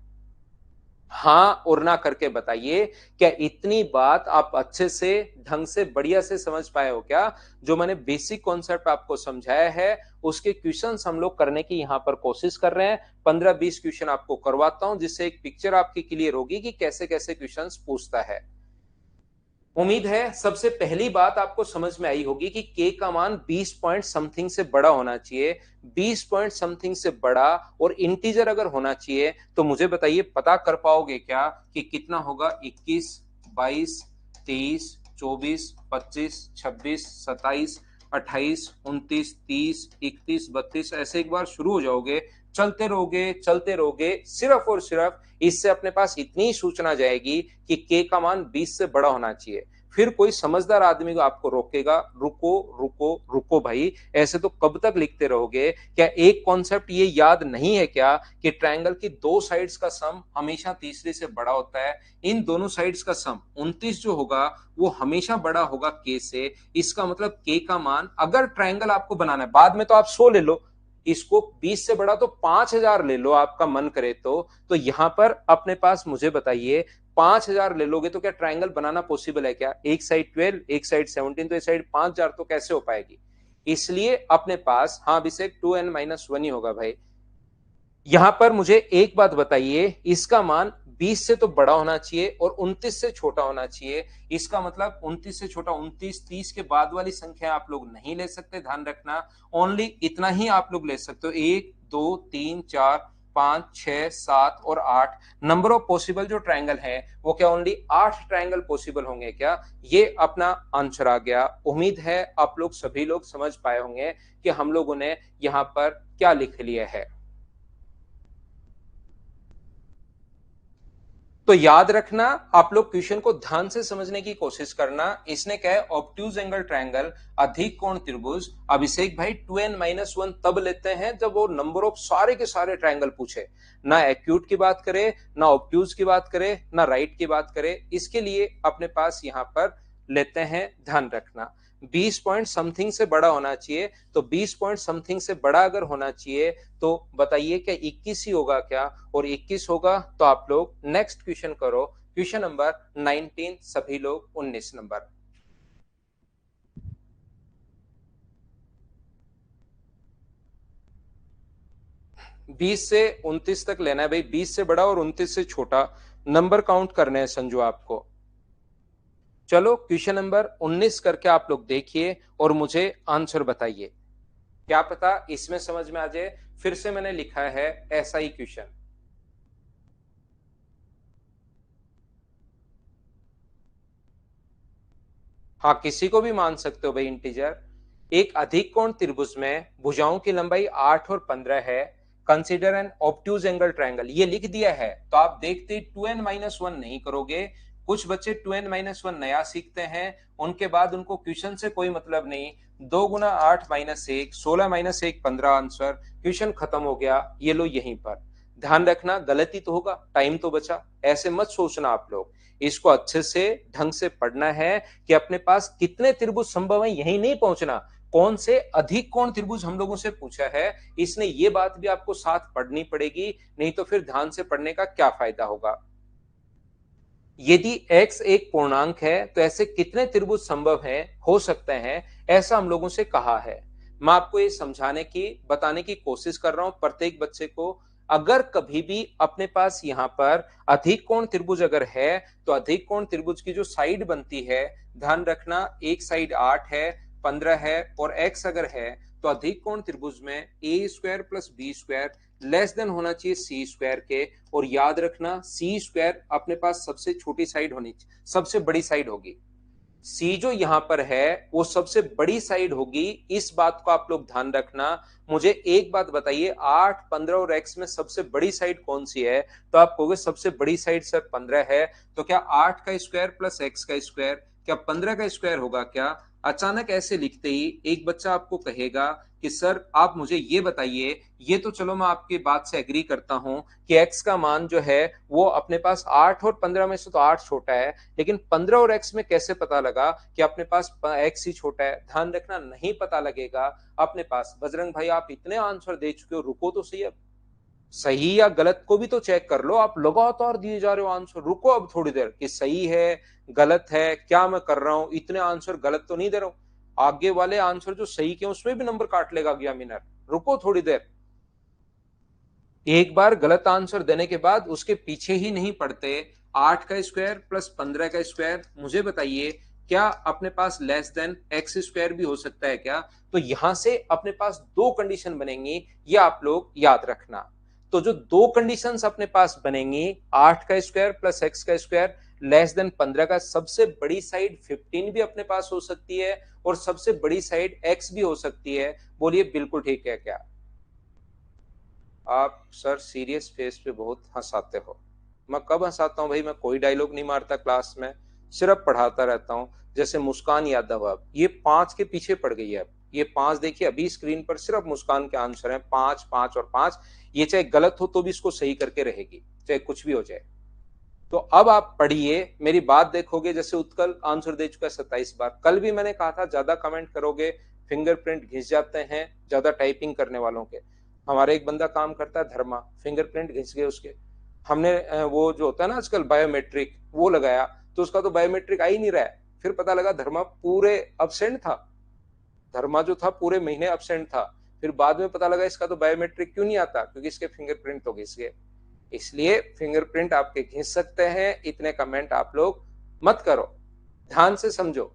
हाँ और ना करके बताइए, क्या इतनी बात आप अच्छे से ढंग से बढ़िया से समझ पाए हो क्या? जो मैंने बेसिक कॉन्सेप्ट आपको समझाया है उसके क्वेश्चंस हम लोग करने की यहां पर कोशिश कर रहे हैं। 15-20 क्वेश्चन आपको करवाता हूं जिससे एक पिक्चर आपकी क्लियर होगी कि कैसे कैसे क्वेश्चंस पूछता है। उम्मीद है सबसे पहली बात आपको समझ में आई होगी कि k का मान 20 पॉइंट समथिंग से बड़ा होना चाहिए। 20 पॉइंट समथिंग से बड़ा और इंटीजर अगर होना चाहिए तो मुझे बताइए पता कर पाओगे क्या कि कितना होगा? 21, 22, 23, 24, 25, 26, 27, 28, 29, 30, 31, 32, ऐसे एक बार शुरू हो जाओगे, चलते रहोगे, सिर्फ और सिर्फ इससे अपने पास इतनी सूचना जाएगी कि k का मान 20 से बड़ा होना चाहिए। फिर कोई समझदार आदमी को आपको रोकेगा, रुको रुको रुको भाई, ऐसे तो कब तक लिखते रहोगे? क्या एक कॉन्सेप्ट ये याद नहीं है क्या कि ट्रायंगल की दो साइड्स का सम हमेशा तीसरी से बड़ा होता है? इन दोनों साइड्स का सम 29 जो होगा वो हमेशा बड़ा होगा k से। इसका मतलब k का मान, अगर ट्रायंगल आपको बनाना है, बाद में तो आप 100 ले लो, इसको 20 से बड़ा तो 5000 ले लो आपका मन करे तो यहां पर अपने पास मुझे बताइए 5000 ले लोगे तो क्या ट्रायंगल बनाना पॉसिबल है क्या? एक साइड 12, एक साइड 17, तो एक साइड 5000 तो कैसे हो पाएगी? इसलिए अपने पास हाँ अभिषेक 2n-1 ही होगा भाई। यहां पर मुझे एक बात बताइए, इसका मान 20 से तो बड़ा होना चाहिए और 29 से छोटा होना चाहिए। इसका मतलब 29 से छोटा 29, 30 के बाद वाली संख्या आप लोग नहीं ले सकते, ध्यान रखना। ओनली इतना ही आप लोग ले सकते हो, 1 2 3 4 5 6 7 और 8 नंबर ऑफ पॉसिबल जो ट्रायंगल है वो क्या ओनली 8 ट्रायंगल पॉसिबल होंगे क्या? ये अपना आंसर आ गया। उम्मीद है आप लोग सभी लोग समझ पाए होंगे कि हम लोगों ने यहां पर क्या लिख लिया है। तो याद रखना, आप लोग क्वेश्चन को ध्यान से समझने की कोशिश करना। इसने क्या है? ऑब्ट्यूज एंगल ट्रायंगल, अधिक कोण त्रिभुज। अभिषेक भाई 2n-1 तब लेते हैं जब वो नंबर ऑफ सारे के सारे ट्रायंगल पूछे, ना एक्यूट की बात करे, ना ऑब्ट्यूज की बात करे, ना राइट की बात करे। इसके लिए अपने पास यहां पर लेते हैं, ध्यान रखना 20 पॉइंट समथिंग से बड़ा होना चाहिए। तो 20 पॉइंट समथिंग से बड़ा अगर होना चाहिए तो बताइए क्या 21 ही होगा क्या? और 21 होगा तो आप लोग नेक्स्ट क्वेश्चन करो, क्वेश्चन नंबर 19, सभी लोग 19 नंबर। 20 से 29 तक लेना है भाई, 20 से बड़ा और 29 से छोटा नंबर काउंट करने हैं संजू आपको। चलो क्वेश्चन नंबर 19 करके आप लोग देखिए और मुझे आंसर बताइए, क्या पता इसमें समझ में आ जाए। फिर से मैंने लिखा है ऐसा ही क्वेश्चन। हाँ, किसी को भी मान सकते हो भाई इंटीजर। एक अधिक कोण त्रिभुज में भुजाओं की लंबाई 8 और 15 है, consider N obtuse angle triangle, ये लिख दिया है। तो आप देखते 2n-1 नहीं करोगे। कुछ बच्चे 2n-1 नया सीखते हैं, उनके बाद उनको क्वेश्चन से कोई मतलब नहीं। 2 गुना 8-1 16-1 15 आंसर, क्वेश्चन खत्म हो गया। ये लो यहीं पर ध्यान रखना, गलती तो होगा, टाइम तो बचा, ऐसे मत सोचना आप लोग। इसको अच्छे से ढंग से पढ़ना है कि अपने पास कितने त्रिभुज संभव है, यही नहीं पहुंचना कौन से अधिक कोण त्रिभुज हम लोगों से पूछा है, इसने ये बात भी आपको साथ पढ़नी पड़ेगी, नहीं तो फिर ध्यान से पढ़ने का क्या फायदा होगा। यदि x एक पूर्णांक है तो ऐसे कितने त्रिभुज संभव हैं, हो सकते हैं, ऐसा हम लोगों से कहा है। मैं आपको ये समझाने की बताने की कोशिश कर रहा हूं प्रत्येक बच्चे को। अगर कभी भी अपने पास यहाँ पर अधिक कोण त्रिभुज अगर है, तो अधिक कोण त्रिभुज की जो साइड बनती है, ध्यान रखना एक साइड 8 है, 15 है और x अगर है, तो अधिक कोण त्रिभुज में A square plus B square less than होना चाहिए सी स्क्वायर के। और याद रखना सी स्क्वायर अपने पास सबसे छोटी साइड होनी चाहिए, सबसे बड़ी साइड होगी। सी जो यहां पर है वो सबसे बड़ी साइड होगी, इस बात को आप लोग ध्यान रखना। मुझे एक बात बताइए, 8, 15 और x में सबसे बड़ी साइड कौन सी है? तो आप कहोगे सबसे बड़ी साइड सर 15 है। तो क्या 8 का स्क्वायर प्लस x का स्क्वायर क्या 15 का स्क्वायर होगा क्या? अचानक ऐसे लिखते ही एक बच्चा आपको कहेगा कि सर आप मुझे ये बताइए, ये तो चलो मैं आपकी बात से एग्री करता हूं कि x का मान जो है वो अपने पास 8 और 15 में से तो 8 छोटा है, लेकिन 15 और x में कैसे पता लगा कि अपने पास x ही छोटा है? ध्यान रखना नहीं पता लगेगा अपने पास। बजरंग भाई आप इतने आंसर दे चुके हो, रुको तो सही। अब सही या गलत को भी तो चेक कर लो, आप लगातार दिए जा रहे हो आंसर। रुको अब थोड़ी देर कि सही है गलत है क्या मैं कर रहा हूं, इतने आंसर गलत तो नहीं दे रहा हूं। आगे वाले आंसर जो सही के उसमें भी नंबर काट लेगा अगला मिनट। रुको थोड़ी देर। एक बार गलत आंसर देने के बाद उसके पीछे ही नहीं पड़ते। 8 का स्क्वायर प्लस 15 का स्क्वायर, मुझे बताइए क्या अपने पास लेस देन एक्स स्क्वायर भी हो सकता है क्या? तो यहां से अपने पास दो कंडीशन बनेंगी, ये आप लोग याद रखना। तो जो दो कंडीशंस अपने पास बनेंगी, 8 का स्क्वायर प्लस एक्स का स्क्वायर लेस देन 15 का, सबसे बड़ी साइड 15 भी अपने पास हो सकती है और सबसे बड़ी साइड एक्स भी हो सकती है। बोलिए बिल्कुल ठीक है क्या? आप सर सीरियस फेस पे बहुत हंसाते हो। मैं कब हंसाता हूँ भाई? मैं कोई डायलॉग नहीं मारता क्लास में, सिर्फ पढ़ाता रहता हूँ। जैसे मुस्कान यादव, अब ये 5 के पीछे पड़ गई है। अब ये 5 देखिए अभी स्क्रीन पर सिर्फ मुस्कान के आंसर हैं, 5 5 और 5। ये चाहे गलत हो तो भी इसको सही करके रहेगी, चाहे कुछ भी हो जाए। तो अब आप पढ़िए, मेरी बात देखोगे। जैसे उत्कल आंसर दे चुका है 27 बार। कल भी मैंने कहा था ज्यादा कमेंट करोगे फिंगरप्रिंट घिस जाते हैं ज्यादा टाइपिंग करने वालों के। हमारा एक बंदा काम करता है धर्मा, फिंगरप्रिंट घिस गए उसके। हमने वो जो होता है ना आजकल बायोमेट्रिक, वो लगाया तो उसका तो बायोमेट्रिक आ ही नहीं रहा है। फिर पता लगा धर्मा पूरे अब्सेंट था, धर्मा जो था पूरे महीने अब्सेंट था। फिर बाद में पता लगा इसका तो बायोमेट्रिक क्यों नहीं आता, क्योंकि इसके फिंगरप्रिंट तो घिस गए। इसलिए फिंगरप्रिंट आपके घिस सकते हैं, इतने कमेंट आप लोग मत करो, ध्यान से समझो।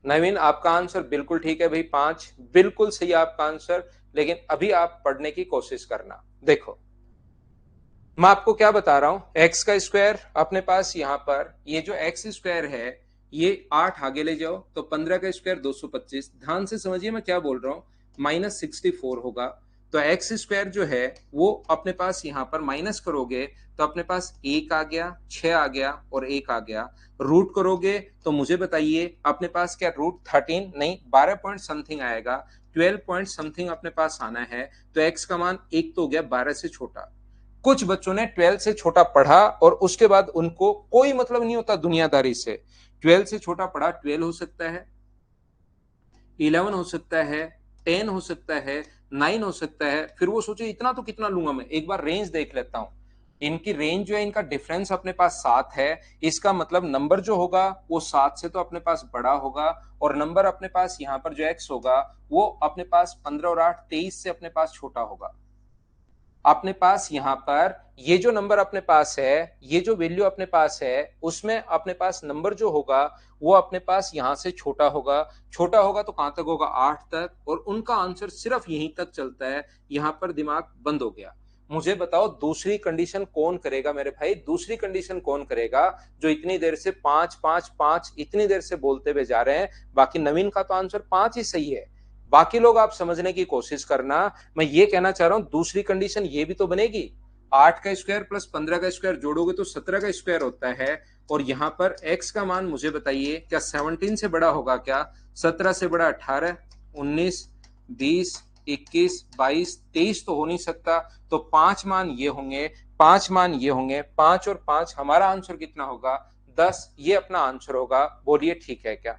नवीन आपका आंसर बिल्कुल ठीक है भाई, 5 बिल्कुल सही है आपका आंसर। लेकिन अभी आप पढ़ने की कोशिश करना। देखो मैं आपको क्या बता रहा हूं, एक्स का स्क्वायर अपने पास यहां पर ये जो एक्स स्क्वायर है, ये 8 आगे ले जाओ तो 15 का स्क्वायर 225। ध्यान से समझिए मैं क्या बोल रहा हूं, -64 होगा। तो एक्स स्क्वायर जो है वो अपने पास यहां पर माइनस करोगे तो अपने पास 1 आ गया, 6 आ गया और 1 आ गया। रूट करोगे तो मुझे बताइए अपने पास क्या रूट 13 नहीं 12 पॉइंट समथिंग आएगा, 12 पॉइंट समथिंग अपने पास आना है। तो एक्स का मान एक तो हो गया 12 से छोटा। कुछ बच्चों ने 12 से छोटा पढ़ा और उसके बाद उनको कोई मतलब नहीं होता दुनियादारी से। 12 से छोटा पढ़ा, 12 हो सकता है, 11 हो सकता है, 10 हो सकता है, 9 हो सकता है। फिर वो सोचे इतना तो कितना लूंगा मैं, एक बार रेंज देख लेता हूं। इनकी रेंज जो है, इनका डिफरेंस अपने पास 7 है। इसका मतलब नंबर जो होगा वो 7 से तो अपने पास बड़ा होगा, और नंबर अपने पास यहाँ पर जो एक्स होगा वो अपने पास 15 और 8 23 से अपने पास छोटा होगा। अपने पास यहाँ पर ये जो नंबर अपने पास है, ये जो वैल्यू अपने पास है, उसमें अपने पास नंबर जो होगा वो अपने पास यहां से छोटा होगा। छोटा होगा तो कहां तक होगा? 8 तक, और उनका आंसर सिर्फ यहीं तक चलता है। यहां पर दिमाग बंद हो गया। मुझे बताओ दूसरी कंडीशन कौन करेगा मेरे भाई? दूसरी कंडीशन कौन करेगा जो इतनी देर से 5 5 5 इतनी देर से बोलते हुए जा रहे हैं? बाकी नवीन का तो आंसर 5 ही सही है। बाकी लोग आप समझने की कोशिश करना। मैं ये कहना चाह रहा हूं दूसरी कंडीशन ये भी तो बनेगी। 8 का स्क्वायर प्लस 15 का स्क्वायर जोड़ोगे तो 17 का स्क्वायर होता है। और यहां पर x का मान मुझे बताइए, क्या 17 से बड़ा होगा? क्या 17 से बड़ा 18, 19, 20, 21, 22, 23 तो हो नहीं सकता। तो 5 मान ये होंगे, 5 मान ये होंगे, 5 और 5, हमारा आंसर कितना होगा? 10। ये अपना आंसर होगा। बोलिए ठीक है क्या?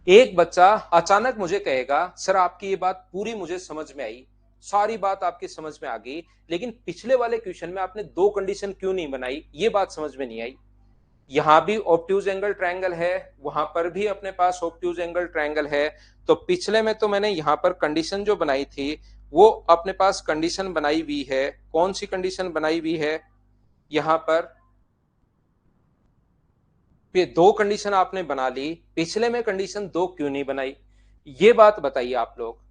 एक बच्चा अचानक मुझे कहेगा, सर आपकी ये बात पूरी मुझे समझ में आई, सारी बात आपकी समझ में आ गई, लेकिन पिछले वाले क्वेश्चन में आपने दो कंडीशन क्यों नहीं बनाई? ये बात समझ में नहीं आई। यहां भी ऑब्ट्यूज एंगल ट्रायंगल है, वहां पर भी अपने पास ऑब्ट्यूज एंगल ट्रायंगल है। तो पिछले में तो मैंने यहां पर कंडीशन जो बनाई थी वो अपने पास कंडीशन बनाई हुई है। कौन सी कंडीशन बनाई हुई है? यहां पर दो कंडीशन आपने बना ली, पिछले में कंडीशन दो क्यों नहीं बनाई? ये बात बताइए आप लोग।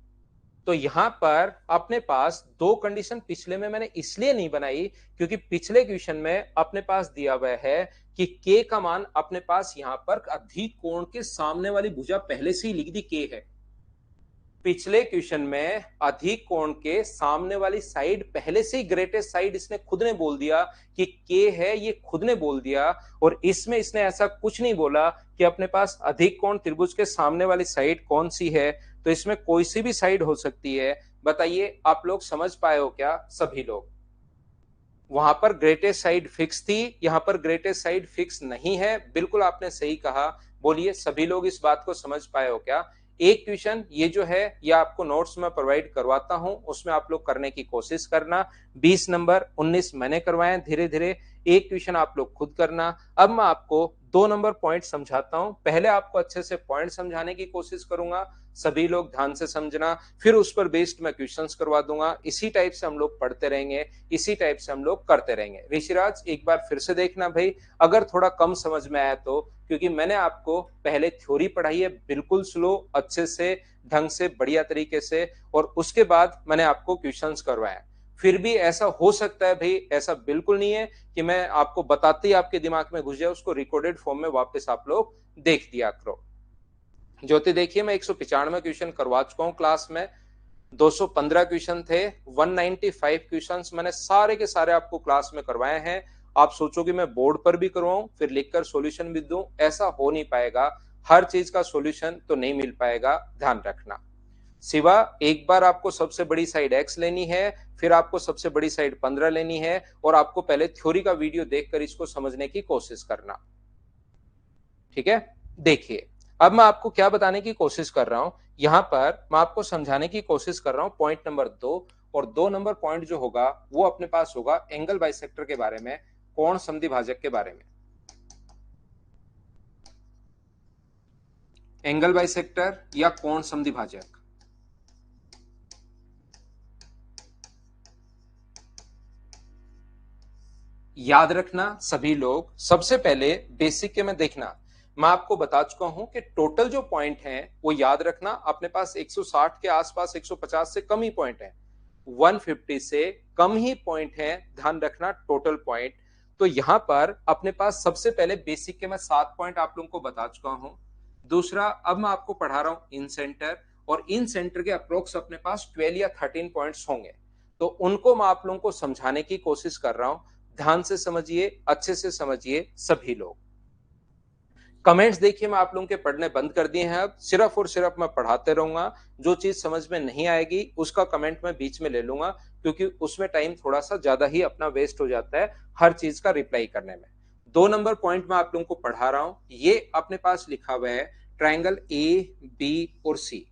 तो यहां पर अपने पास दो कंडीशन पिछले में मैंने इसलिए नहीं बनाई क्योंकि पिछले क्वेश्चन में अपने पास दिया हुआ है कि k का मान अपने पास यहां पर अधिक कोण के सामने वाली भुजा पहले से ही लिख दी k है। पिछले क्वेश्चन में अधिक कोण के सामने वाली साइड पहले से ही ग्रेटेस्ट साइड इसने खुद ने बोल दिया कि के है, ये खुद ने बोल दिया। और इसमें इसने ऐसा कुछ नहीं बोला कि अपने पास अधिक कोण त्रिभुज के सामने वाली साइड कौन सी है। तो इसमें कोई सी भी साइड हो सकती है। बताइए आप लोग समझ पाए हो क्या? सभी लोग? वहां पर ग्रेटेस्ट साइड फिक्स थी, यहां पर ग्रेटेस्ट साइड फिक्स नहीं है। बिल्कुल आपने सही कहा। बोलिए सभी लोग इस बात को समझ पाए हो क्या? एक क्वेश्चन ये जो है ये आपको नोट्स में प्रोवाइड करवाता हूं, उसमें आप लोग करने की कोशिश करना। 20 नंबर 19 मैंने करवाए, धीरे धीरे एक क्वेश्चन आप लोग खुद करना। अब मैं आपको 2 नंबर पॉइंट समझाता हूं। पहले आपको अच्छे से पॉइंट समझाने की कोशिश करूंगा, सभी लोग ध्यान से समझना, फिर उस पर बेस्ड मैं क्वेश्चंस करवा दूंगा। इसी टाइप से हम लोग पढ़ते रहेंगे, इसी टाइप से हम लोग करते रहेंगे। ऋषिराज एक बार फिर से देखना भाई, अगर थोड़ा कम समझ में आया तो, क्योंकि मैंने आपको पहले थ्योरी पढ़ाई है बिल्कुल स्लो, अच्छे से, ढंग से, बढ़िया तरीके से, और उसके बाद मैंने आपको क्वेश्चंस करवाए। फिर भी ऐसा हो सकता है भाई, ऐसा बिल्कुल नहीं है कि मैं आपको बताते ही आपके दिमाग में घुस जाए, उसको रिकॉर्डेड फॉर्म में वापस आप लोग देख दिया करो। ज्योति देखिए मैं 195 क्वेश्चन करवा चुका हूं क्लास में, 215 क्वेश्चन थे, 195 क्वेश्चंस मैंने सारे के सारे आपको क्लास में करवाए हैं। आप सोचोगे मैं बोर्ड पर भी करवाऊं फिर लिखकर सॉल्यूशन भी दूं, ऐसा हो नहीं पाएगा। हर चीज का सॉल्यूशन तो नहीं मिल पाएगा, ध्यान रखना। सिवा एक बार आपको सबसे बड़ी साइड x लेनी है, फिर आपको सबसे बड़ी साइड 15 लेनी है, और आपको पहले थ्योरी का वीडियो देखकर इसको समझने की कोशिश करना। ठीक है? देखिए अब मैं आपको क्या बताने की कोशिश कर रहा हूं, यहां पर मैं आपको समझाने की कोशिश कर रहा हूं पॉइंट नंबर 2। और 2 नंबर पॉइंट जो होगा वो अपने पास होगा एंगल बाइसेक्टर के बारे में, कोण समद्विभाजक के बारे में। एंगल बाइसेक्टर या कोण समद्विभाजक, याद रखना सभी लोग। सबसे पहले बेसिक के में देखना, मैं आपको बता चुका हूं कि टोटल जो पॉइंट हैं वो याद रखना अपने पास 160 के आसपास, 150 से कम ही पॉइंट है, 150 से कम ही पॉइंट है, ध्यान रखना टोटल पॉइंट। तो यहां पर अपने पास सबसे पहले बेसिक के मैं 7 पॉइंट आप लोगों को बता चुका हूं। दूसरा अब मैं आपको पढ़ा रहा हूं इन सेंटर, और इन सेंटर के अप्रोक्स अपने पास 12 या 13 पॉइंट्स होंगे। तो उनको मैं आप लोगों को समझाने की कोशिश कर रहा हूं, ध्यान से समझिए, अच्छे से समझिए सभी लोग। कमेंट्स देखिए मैं आप लोगों के पढ़ने बंद कर दिए हैं, अब सिर्फ और सिर्फ मैं पढ़ाते रहूंगा। जो चीज समझ में नहीं आएगी उसका कमेंट मैं बीच में ले लूंगा, क्योंकि उसमें टाइम थोड़ा सा ज्यादा ही अपना वेस्ट हो जाता है हर चीज का रिप्लाई करने में। 2 नंबर पॉइंट मैं आप लोगों को पढ़ा रहा हूं, ये अपने पास लिखा हुआ है ट्राइंगल ए बी और सी।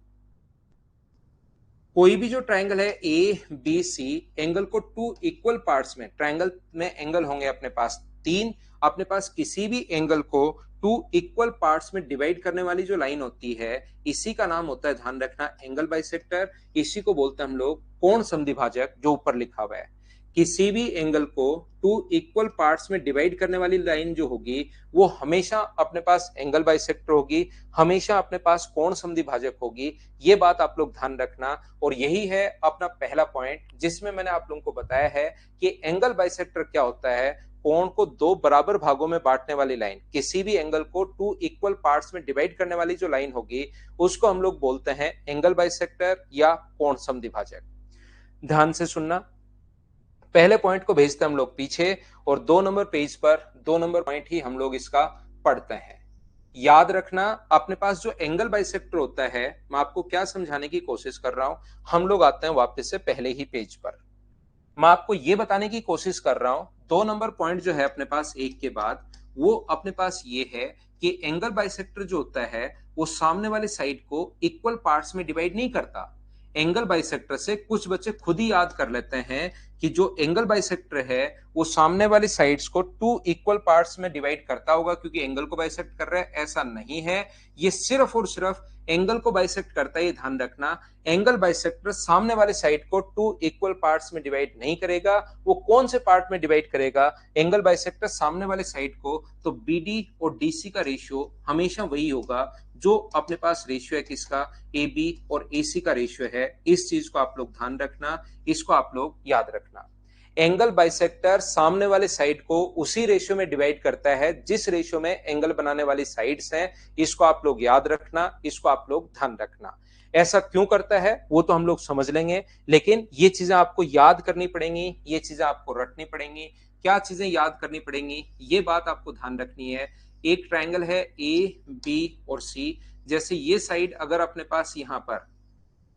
कोई भी जो ट्राइंगल है ए बी सी, एंगल को 2 इक्वल पार्ट्स में, ट्राइंगल में एंगल होंगे अपने पास 3 अपने पास किसी भी एंगल को 2 इक्वल पार्ट्स में डिवाइड करने वाली जो लाइन होती है, इसी का नाम होता है, ध्यान रखना, एंगल बाइसेक्टर। इसी को बोलते हैं हम लोग कोण समद्विभाजक, जो ऊपर लिखा हुआ है। किसी भी एंगल को 2 इक्वल पार्ट्स में डिवाइड करने वाली लाइन जो होगी वो हमेशा अपने पास एंगल बाइसेक्टर होगी, हमेशा अपने पास कोण समद्विभाजक होगी। ये बात आप लोग ध्यान रखना। और यही है अपना पहला पॉइंट जिसमें मैंने आप लोगों को बताया है कि एंगल बाइसेक्टर क्या होता है। कोण को 2 बराबर भागों में बांटने वाली लाइन, किसी भी एंगल को 2 इक्वल पार्ट्स में डिवाइड करने वाली जो लाइन होगी उसको हम लोग बोलते हैं एंगल बाइसेक्टर या कोण समद्विभाजक। ध्यान से सुनना, पहले पॉइंट को भेजते हम लोग पीछे और 2 नंबर पेज पर 2 नंबर पॉइंट ही हम लोग इसका पढ़ते हैं। याद रखना, अपने पास जो एंगल बाइसेक्टर होता है, मैं आपको क्या समझाने की कोशिश कर रहा हूं, हम लोग आते हैं वापस से पहले ही पेज पर। मैं आपको यह बताने की कोशिश कर रहा हूं, 2 नंबर पॉइंट जो है अपने पास एक के बाद, वो अपने पास ये है कि एंगल बाइसेक्टर जो होता है वो सामने वाले साइड को इक्वल पार्ट्स में डिवाइड नहीं करता। एंगल बाइसेक्टर से कुछ बच्चे खुद ही याद कर लेते हैं कि जो एंगल बाइसेक्टर है वो सामने वाली साइड्स को 2 इक्वल पार्ट्स में डिवाइड करता होगा क्योंकि एंगल को बाइसेक्ट कर रहा है। ऐसा नहीं है, ये सिर्फ और सिर्फ एंगल को बाइसेक्ट करता है। ये ध्यान रखना, एंगल बाइसेक्टर सामने वाले साइड को 2 इक्वल पार्ट्स में डिवाइड नहीं करेगा। वो कौन से पार्ट में डिवाइड करेगा एंगल बाइसेक्टर सामने वाले साइड को? तो BD और DC का रेशियो हमेशा वही होगा जो अपने पास रेशियो है किसका, AB और AC का रेशियो है। इस चीज को आप लोग ध्यान रखना, इसको आप लोग याद रखना। एंगल बाइसेक्टर सामने वाले साइड को उसी रेशियो में डिवाइड करता है जिस रेशियो में एंगल बनाने वाली साइड्स हैं। इसको आप लोग याद रखना, इसको आप लोग ध्यान रखना। ऐसा क्यों करता है वो तो हम लोग समझ लेंगे, लेकिन ये चीजें आपको याद करनी पड़ेंगी, ये चीजें आपको रटनी पड़ेंगी। क्या चीजें याद करनी पड़ेंगी, ये बात आपको ध्यान रखनी है। एक ट्रायंगल है AB और C, जैसे ये साइड अगर अपने पास यहां पर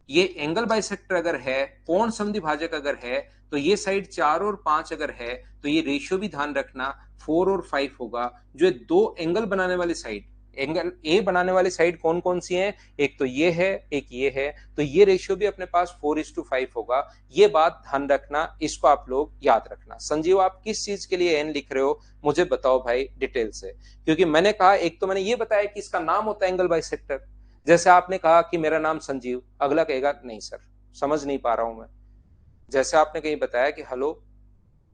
ये एंगल बाइसेक्टर अगर है, कोण समद्विभाजक अगर है, तो ये साइड 4 और 5 अगर है तो ये रेशियो भी ध्यान रखना 4 और 5 होगा। जो दो एंगल बनाने वाली साइड, एंगल ए बनाने वाली साइड कौन कौन सी है, एक तो ये है, एक ये है, तो ये रेशियो भी अपने पास 4:5 होगा। ये बात ध्यान रखना, इसको आप लोग याद रखना। संजीव, आप किस चीज के लिए एन लिख रहे हो मुझे बताओ भाई डिटेल से, क्योंकि मैंने कहा, एक तो मैंने ये बताया कि इसका नाम होता है एंगल बाइसेक्टर। जैसे आपने कहा कि मेरा नाम संजीव, अगला कहेगा नहीं सर समझ नहीं पा रहा हूं मैं। जैसे आपने कहीं बताया कि हेलो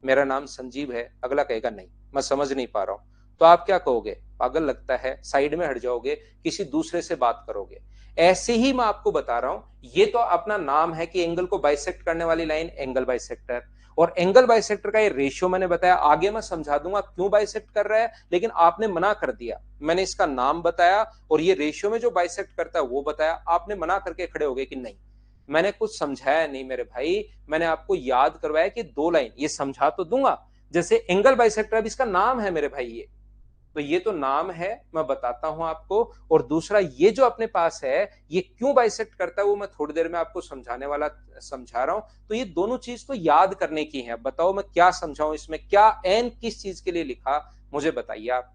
मेरा नाम संजीव है, अगला कहेगा नहीं मैं समझ नहीं पा रहा हूं, तो आप क्या कहोगे, पागल लगता है, साइड में हट जाओगे, किसी दूसरे से बात करोगे। ऐसे ही मैं आपको बता रहा हूं, ये तो अपना नाम है कि एंगल को बाइसेक्ट करने वाली लाइन एंगल बाइसेक्टर, और एंगल बाइसेक्टर का ये रेशियो मैंने बताया, आगे मैं समझा दूंगा क्यों बाइसेक्ट कर रहा है, लेकिन आपने मना कर दिया। मैंने इसका नाम बताया और ये रेशियो में जो बाइसेक्ट करता है वो बताया, आपने मना करके खड़े हो गए कि नहीं मैंने कुछ समझाया नहीं मेरे भाई, मैंने आपको याद करवाया कि 2 लाइन, ये समझा तो दूंगा। जैसे एंगल बाइसेक्टर, अब इसका नाम है मेरे भाई, ये तो ये तो नाम है, मैं बताता हूं आपको। और दूसरा ये जो अपने पास है ये क्यों बाइसेक्ट करता है वो मैं थोड़ी देर में आपको समझाने वाला समझा रहा हूं। तो ये दोनों चीज तो याद करने की है। बताओ मैं क्या समझाऊं इसमें, क्या एन किस चीज के लिए लिखा मुझे बताइए आप।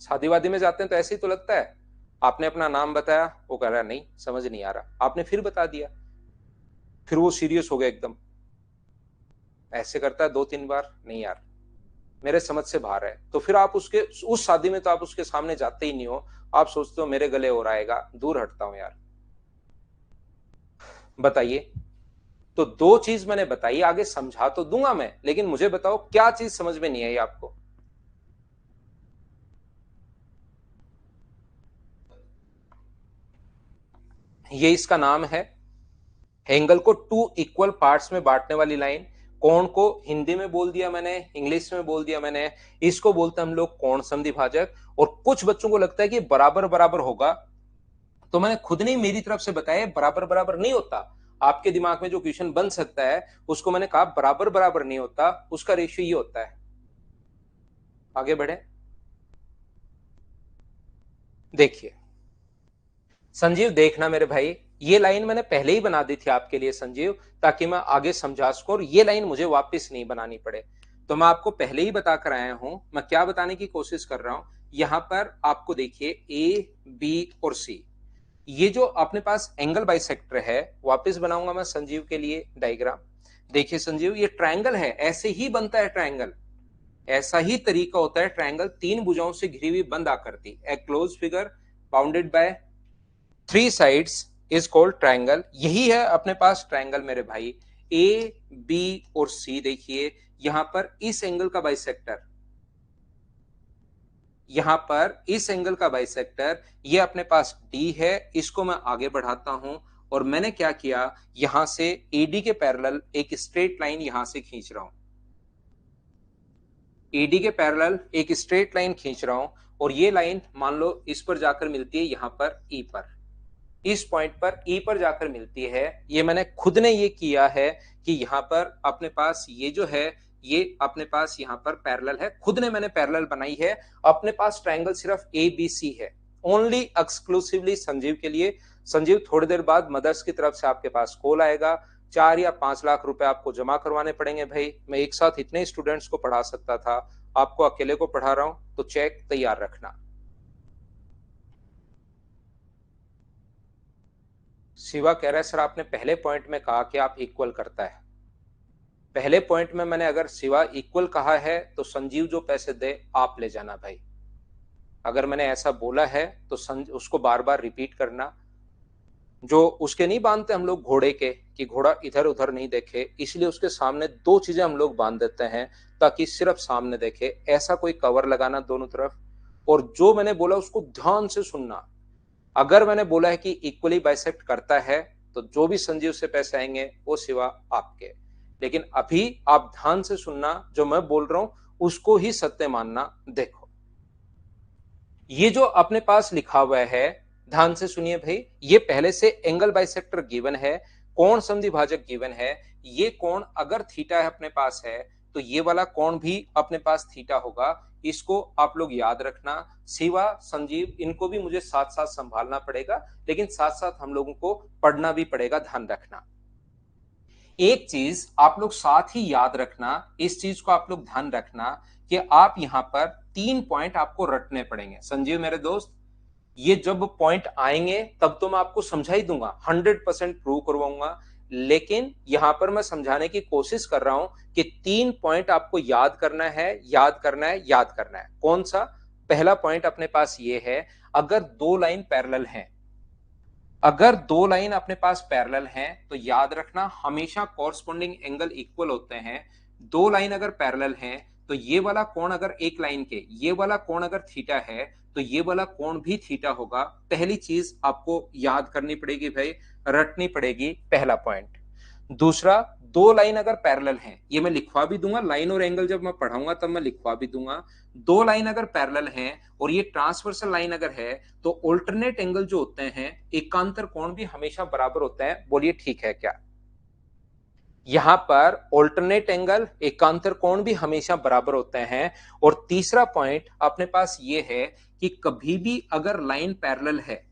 शादी वादी में जाते हैं तो ऐसे ही तो लगता है, आपने अपना नाम बताया, वो कह रहा है नहीं समझ नहीं आ रहा, आपने फिर बता दिया, फिर वो सीरियस हो गया एकदम, ऐसे करता है 2-3 बार, नहीं यार मेरे समझ से बाहर है, तो फिर आप उसके उस शादी में तो आप उसके सामने जाते ही नहीं हो, आप सोचते हो मेरे गले और आएगा, दूर हटता हूं यार। बताइए, तो 2 चीज मैंने बताई, आगे समझा तो दूंगा मैं, लेकिन मुझे बताओ क्या चीज समझ में नहीं आई आपको। ये इसका नाम है, एंगल को 2 इक्वल पार्ट्स में बांटने वाली लाइन। कोण को हिंदी में बोल दिया मैंने, इंग्लिश में बोल दिया मैंने, इसको बोलते हैं हम लोग कोण समद्विभाजक। और कुछ बच्चों को लगता है कि बराबर बराबर होगा, तो मैंने खुद ने मेरी तरफ से बताया बराबर बराबर नहीं होता। आपके दिमाग में जो क्वेश्चन बन सकता है उसको मैंने कहा बराबर बराबर नहीं होता, उसका रेशियो ये होता है। आगे बढ़े, देखिए संजीव, देखना मेरे भाई, ये लाइन मैंने पहले ही बना दी थी आपके लिए संजीव, ताकि मैं आगे समझा सकूं और ये लाइन मुझे वापस नहीं बनानी पड़े। तो मैं आपको पहले ही बता कर आया हूं, मैं क्या बताने की कोशिश कर रहा हूं। यहां पर आपको देखिए A, B और C, ये जो अपने पास एंगल बाइसेक्टर है, वापस बनाऊंगा मैं संजीव के लिए डायग्राम। देखिए संजीव, ये ट्रायंगल है, ऐसे ही बनता है ट्रायंगल। ऐसा ही तरीका होता है ट्रायंगल तीन भुजाओं से घिरी हुई बंद आकृति, a closed figure bounded by three sides is called triangle. यही है अपने पास ट्रायंगल मेरे भाई। ए बी और सी देखिए, यहां पर इस एंगल का बाइसेक्टर, यहां पर इस एंगल का बाइसेक्टर ये अपने पास डी है। इसको मैं आगे बढ़ाता हूं और मैंने क्या किया, यहां से एडी के पैरेलल एक स्ट्रेट लाइन यहां से खींच रहा हूं, एडी के पैरेलल एक स्ट्रेट लाइन खींच रहा हूं और ये लाइन मान लो इस पर जाकर मिलती है यहां पर ई पर, इस पॉइंट पर ई पर जाकर मिलती है। ये मैंने खुद ने ये किया है कि यहां पर अपने पास ये जो है ये अपने पास यहां पर पैरेलल है, खुद ने मैंने पैरेलल बनाई है। अपने पास ट्रायंगल सिर्फ ए बी सी है, ओनली एक्सक्लूसिवली संजीव के लिए। संजीव थोड़ी देर बाद मदर्स की तरफ से आपके पास कॉल आएगा, 4 या 5 लाख रुपए आपको जमा करवाने पड़ेंगे भाई। मैं एक साथ इतने स्टूडेंट्स को पढ़ा सकता था, आपको अकेले को पढ़ा रहा हूं, तो चेक तैयार रखना। शिवा कह रहा है सर आपने पहले पॉइंट में कहा कि आप इक्वल करता है। पहले पॉइंट में मैंने अगर शिवा इक्वल कहा है तो संजीव जो पैसे दे आप ले जाना भाई। अगर मैंने ऐसा बोला है तो उसको बार बार रिपीट करना। जो उसके नहीं बांधते हम लोग घोड़े के, कि घोड़ा इधर उधर नहीं देखे, इसलिए उसके सामने दो चीजें हम लोग बांध देते हैं ताकि सिर्फ सामने देखे। ऐसा कोई कवर लगाना दोनों तरफ, और जो मैंने बोला उसको ध्यान से सुनना। अगर मैंने बोला है कि इक्वली बाइसेक्ट करता है तो जो भी संजीव से पैसे आएंगे वो सिवा आपके। लेकिन अभी आप ध्यान से सुनना, जो मैं बोल रहा हूं उसको ही सत्य मानना। देखो ये जो अपने पास लिखा हुआ है, ध्यान से सुनिए भाई। ये पहले से एंगल बाइसेक्टर गिवन है, कोण समद्विभाजक गिवन है। ये कोण अगर थीटा है अपने पास है तो ये वाला कोण भी अपने पास थीटा होगा। इसको आप लोग याद रखना। शिवा, संजीव, इनको भी मुझे साथ साथ संभालना पड़ेगा, लेकिन साथ साथ हम लोगों को पढ़ना भी पड़ेगा, ध्यान रखना। एक चीज आप लोग साथ ही याद रखना, इस चीज को आप लोग ध्यान रखना कि आप यहां पर 3 पॉइंट आपको रटने पड़ेंगे। संजीव मेरे दोस्त, ये जब पॉइंट आएंगे तब तो मैं आपको समझा ही दूंगा, 100% प्रूव करवाऊंगा। लेकिन यहां पर मैं समझाने की कोशिश कर रहा हूं कि 3 पॉइंट आपको याद करना है, याद करना है, याद करना है। कौन सा? पहला पॉइंट अपने पास ये है, अगर दो लाइन पैरेलल हैं, अगर दो लाइन अपने पास पैरेलल हैं तो याद रखना हमेशा कॉरस्पॉन्डिंग एंगल इक्वल होते हैं। दो लाइन अगर पैरेलल हैं तो ये वाला कोण अगर एक लाइन के, ये वाला कोण अगर थीटा है तो ये वाला कोण भी थीटा होगा। पहली चीज आपको याद करनी पड़ेगी भाई, रटनी पड़ेगी, पहला पॉइंट। दूसरा, दो लाइन अगर पैरेलल हैं, ये मैं लिखवा भी दूंगा, लाइन और एंगल जब मैं पढ़ाऊंगा तब मैं लिखवा भी दूंगा। दो लाइन अगर पैरेलल हैं और ये ट्रांसवर्सल लाइन अगर है तो ऑल्टरनेट एंगल जो होते हैं, एकांतर कोण भी हमेशा बराबर होता है। बोलिए ठीक है क्या? यहां पर ऑल्टरनेट एंगल, एकांतर कोण भी हमेशा बराबर होते हैं। और तीसरा पॉइंट अपने पास ये है कि कभी भी अगर लाइन पैरेलल है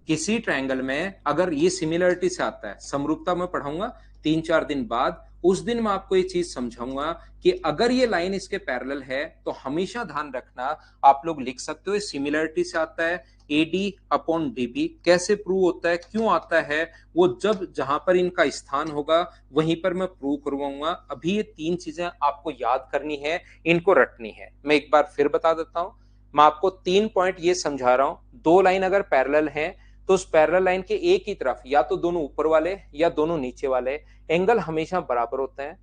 किसी ट्रायंगल में, अगर ये सिमिलरिटी से आता है, समरूपता में पढ़ाऊंगा 3-4 दिन बाद, उस दिन मैं आपको ये चीज समझाऊंगा कि अगर ये लाइन इसके पैरेलल है तो हमेशा ध्यान रखना, आप लोग लिख सकते हो सिमिलरिटी से आता है, AD अपॉन DB। कैसे प्रूव होता है, क्यों आता है, वो जब जहां पर इनका स्थान होगा वहीं पर मैं प्रूव करवाऊंगा। अभी ये 3 चीजें आपको याद करनी है, इनको रटनी है। मैं एक बार फिर बता देता हूं, मैं आपको 3 पॉइंट ये समझा रहा हूं। दो लाइन अगर पैरेलल हैं तो उस पैरेलल लाइन के एक ही तरफ या तो दोनों ऊपर वाले या दोनों नीचे वाले एंगल हमेशा बराबर होते हैं।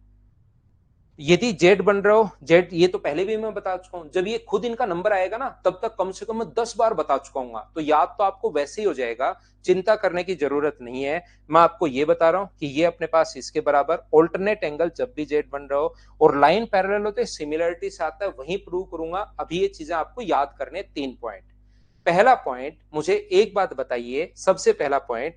यदि जेड बन रहे हो, जेड, ये तो पहले भी मैं बता चुका हूं, जब ये खुद इनका नंबर आएगा ना तब तक कम से कम मैं 10 बार बता चुका हूं, तो याद तो आपको वैसे ही हो जाएगा, चिंता करने की जरूरत नहीं है। मैं आपको ये बता रहा हूं कि ये अपने पास इसके बराबर ऑल्टरनेट एंगल जब भी जेड बन रहा हो और लाइन पैरेलल होते सिमिलरिटी से आता है, वही प्रूव करूंगा। अभी ये चीजें आपको याद करने 3 पॉइंट। पहला पॉइंट, मुझे एक बात बताइए, सबसे पहला पॉइंट,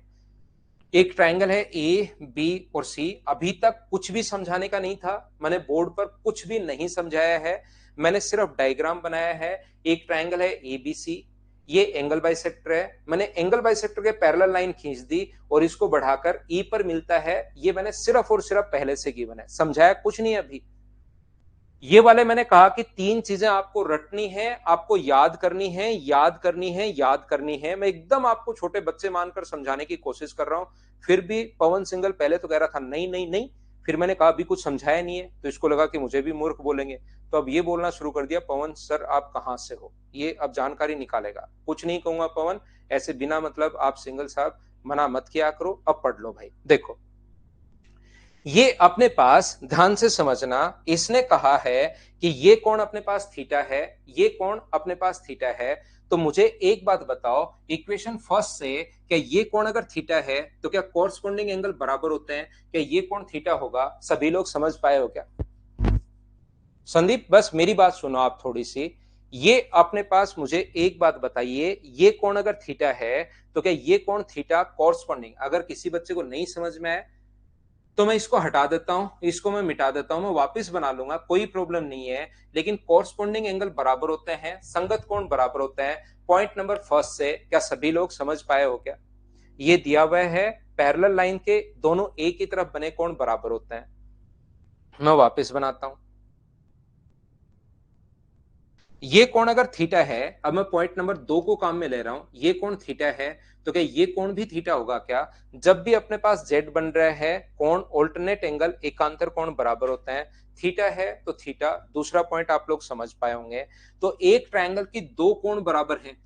एक ट्रायंगल है ए बी और सी। अभी तक कुछ भी समझाने का नहीं था, मैंने बोर्ड पर कुछ भी नहीं समझाया है, मैंने सिर्फ डायग्राम बनाया है। एक ट्रायंगल है एबीसी, ये एंगल बाइसेक्टर है, मैंने एंगल बाइसेक्टर के पैरेलल लाइन खींच दी और इसको बढ़ाकर ई पर मिलता है। ये मैंने सिर्फ और सिर्फ पहले से गिवन है, समझाया कुछ नहीं अभी। ये वाले मैंने कहा कि 3 चीजें आपको रटनी है, आपको याद करनी है, याद करनी है, याद करनी है। मैं एकदम आपको छोटे बच्चे मानकर समझाने की कोशिश कर रहा हूं, फिर भी पवन सिंगल पहले तो कह रहा था नहीं नहीं नहीं, फिर मैंने कहा अभी कुछ समझाया नहीं है, तो इसको लगा कि मुझे भी मूर्ख बोलेंगे, तो अब ये बोलना शुरू कर दिया, पवन सर आप कहाँ से हो, ये अब जानकारी निकालेगा। कुछ नहीं कहूंगा पवन, ऐसे बिना मतलब आप सिंगल साहब मना मत किया करो, अब पढ़ लो भाई। देखो ये अपने पास ध्यान से समझना, इसने कहा है कि ये कोण अपने पास थीटा है, ये कोण अपने पास थीटा है। तो मुझे एक बात बताओ, इक्वेशन फर्स्ट से क्या ये कोण अगर थीटा है तो क्या कोरस्पोंडिंग एंगल बराबर होते हैं? क्या ये कोण थीटा होगा? सभी लोग समझ पाए हो क्या? संदीप बस मेरी बात सुनो आप थोड़ी सी। ये अपने पास मुझे एक बात बताइए, ये कोण अगर थीटा है तो क्या ये कोण थीटा कोरस्पोंडिंग, अगर किसी बच्चे को नहीं समझ में आए तो मैं इसको हटा देता हूं, इसको मैं मिटा देता हूं, मैं वापस बना लूंगा, कोई प्रॉब्लम नहीं है। लेकिन कोरस्पोंडिंग एंगल बराबर होते हैं, संगत कोण बराबर होते हैं। पॉइंट नंबर फर्स्ट से क्या सभी लोग समझ पाए हो क्या? ये दिया हुआ है पैरेलल लाइन के दोनों एक ही तरफ बने कोण बराबर होते हैं। मैं वापस बनाता हूं, ये कोण अगर थीटा है, अब मैं पॉइंट नंबर 2 को काम में ले रहा हूं, ये कोण थीटा है तो क्या ये कोण भी थीटा होगा क्या? जब भी अपने पास जेड बन रहा है, कोण ऑल्टरनेट एंगल एकांतर कोण बराबर होते हैं। थीटा है तो थीटा, दूसरा पॉइंट आप लोग समझ पाए होंगे। तो एक ट्रायंगल की दो कोण बराबर हैं।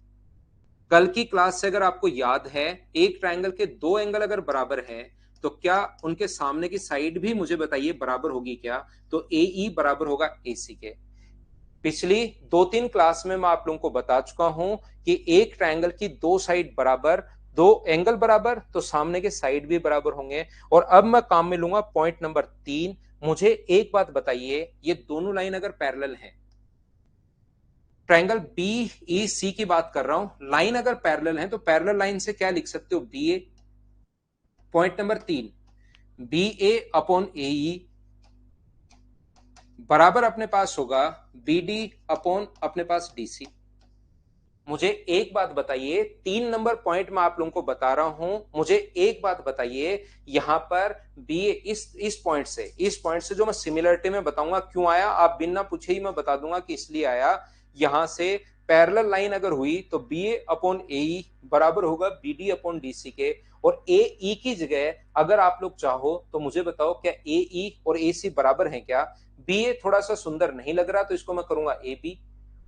कल की क्लास से अगर आपको याद है, एक ट्रायंगल के दो एंगल अगर बराबर हैं तो क्या उनके सामने की साइड भी मुझे बताइए बराबर होगी क्या? तो ए ई बराबर होगा ए सी के। पिछली 2-3 क्लास में मैं आप लोगों को बता चुका हूं कि एक ट्रायंगल की दो साइड बराबर, दो एंगल बराबर तो सामने के साइड भी बराबर होंगे। और अब मैं काम में लूंगा पॉइंट नंबर 3। मुझे एक बात बताइए, ये दोनों लाइन अगर पैरेलल हैं, ट्रायंगल बी ई सी की बात कर रहा हूं, लाइन अगर पैरेलल है तो पैरेलल लाइन से क्या लिख सकते हो? बी ए। पॉइंट नंबर 3, बी ए अपॉन ए ई बराबर अपने पास होगा बी डी अपॉन अपने पास डी सी। मुझे एक बात बताइए, 3 नंबर पॉइंट में आप लोगों को बता रहा हूं, मुझे एक बात बताइए, यहां पर बी इस पॉइंट से जो मैं सिमिलरिटी में बताऊंगा क्यों आया, आप बिना पूछे ही मैं बता दूंगा कि इसलिए आया। यहां से पैरेलल लाइन अगर हुई तो बी ए अपॉन ए बराबर होगा B D upon D C के। और ए ई की जगह अगर आप लोग चाहो तो मुझे बताओ, क्या ए ई और ए सी बराबर हैं क्या? बी ए थोड़ा सा सुंदर नहीं लग रहा तो इसको मैं करूंगा ए बी।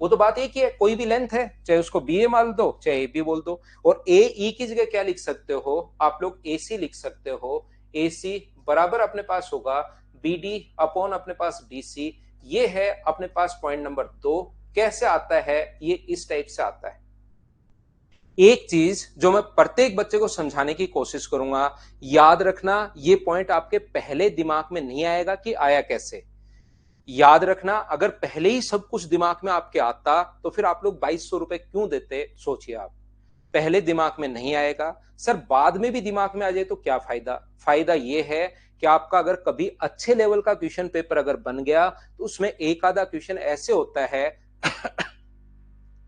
वो तो बात एक ही है, कोई भी लेंथ है, चाहे उसको बी ए मान दो चाहे ए बी बोल दो। और ए ई की जगह क्या लिख सकते हो आप लोग? ए सी लिख सकते हो। ए सी बराबर अपने पास होगा बी डी अपॉन अपने पास डी सी। ये है अपने पास पॉइंट नंबर 2। कैसे आता है? ये इस टाइप से आता है। एक चीज जो मैं प्रत्येक बच्चे को समझाने की कोशिश करूंगा, याद रखना, ये पॉइंट आपके पहले दिमाग में नहीं आएगा कि आया कैसे। याद रखना, अगर पहले ही सब कुछ दिमाग में आपके आता तो फिर आप लोग 2200 रुपए क्यों देते? सोचिए आप। पहले दिमाग में नहीं आएगा सर, बाद में भी दिमाग में आ जाए तो क्या फायदा? फायदा यह है कि आपका अगर कभी अच्छे लेवल का क्वेश्चन पेपर अगर बन गया तो उसमें एक आधा क्वेश्चन ऐसे होता है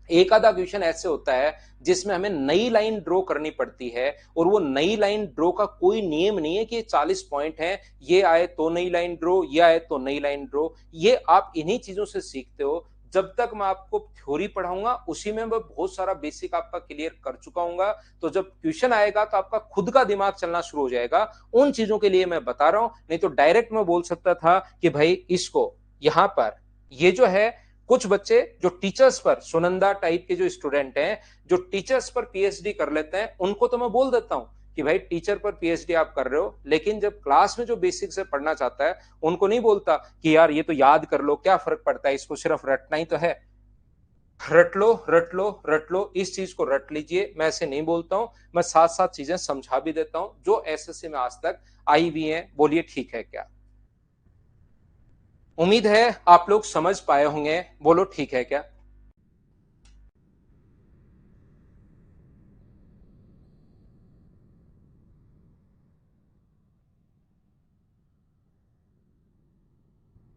एक आधा क्वेश्चन ऐसे होता है जिसमें हमें नई लाइन ड्रॉ करनी पड़ती है। और वो नई लाइन ड्रॉ का कोई नियम नहीं है कि 40 पॉइंट है, ये आए तो नई लाइन ड्रॉ, ये आए तो नई लाइन ड्रॉ। ये आप इन्हीं चीजों से सीखते हो। जब तक मैं आपको थ्योरी पढ़ाऊंगा उसी में मैं बहुत सारा बेसिक आपका क्लियर कर चुका हूंगा। तो जब क्वेश्चन आएगा तो आपका खुद का दिमाग चलना शुरू हो जाएगा। उन चीजों के लिए मैं बता रहा हूं, नहीं तो डायरेक्ट मैं बोल सकता था कि भाई इसको यहां पर, ये जो है, कुछ बच्चे जो टीचर्स पर, सुनंदा टाइप के जो स्टूडेंट हैं, जो टीचर्स पर पीएचडी कर लेते हैं, उनको तो मैं बोल देता हूं कि भाई टीचर पर पीएचडी आप कर रहे हो, लेकिन जब क्लास में जो बेसिक से पढ़ना चाहता है उनको नहीं बोलता कि यार ये तो याद कर लो, क्या फर्क पड़ता है, इसको सिर्फ रटना ही तो है। रट लो रट लो रट लो, इस चीज को रट लीजिए। मैं ऐसे नहीं बोलता हूं, मैं साथ साथ चीजें समझा भी देता हूं जो एसएससी में आज तक आई हुई हैं। बोलिए ठीक है क्या? उम्मीद है आप लोग समझ पाए होंगे। बोलो ठीक है क्या?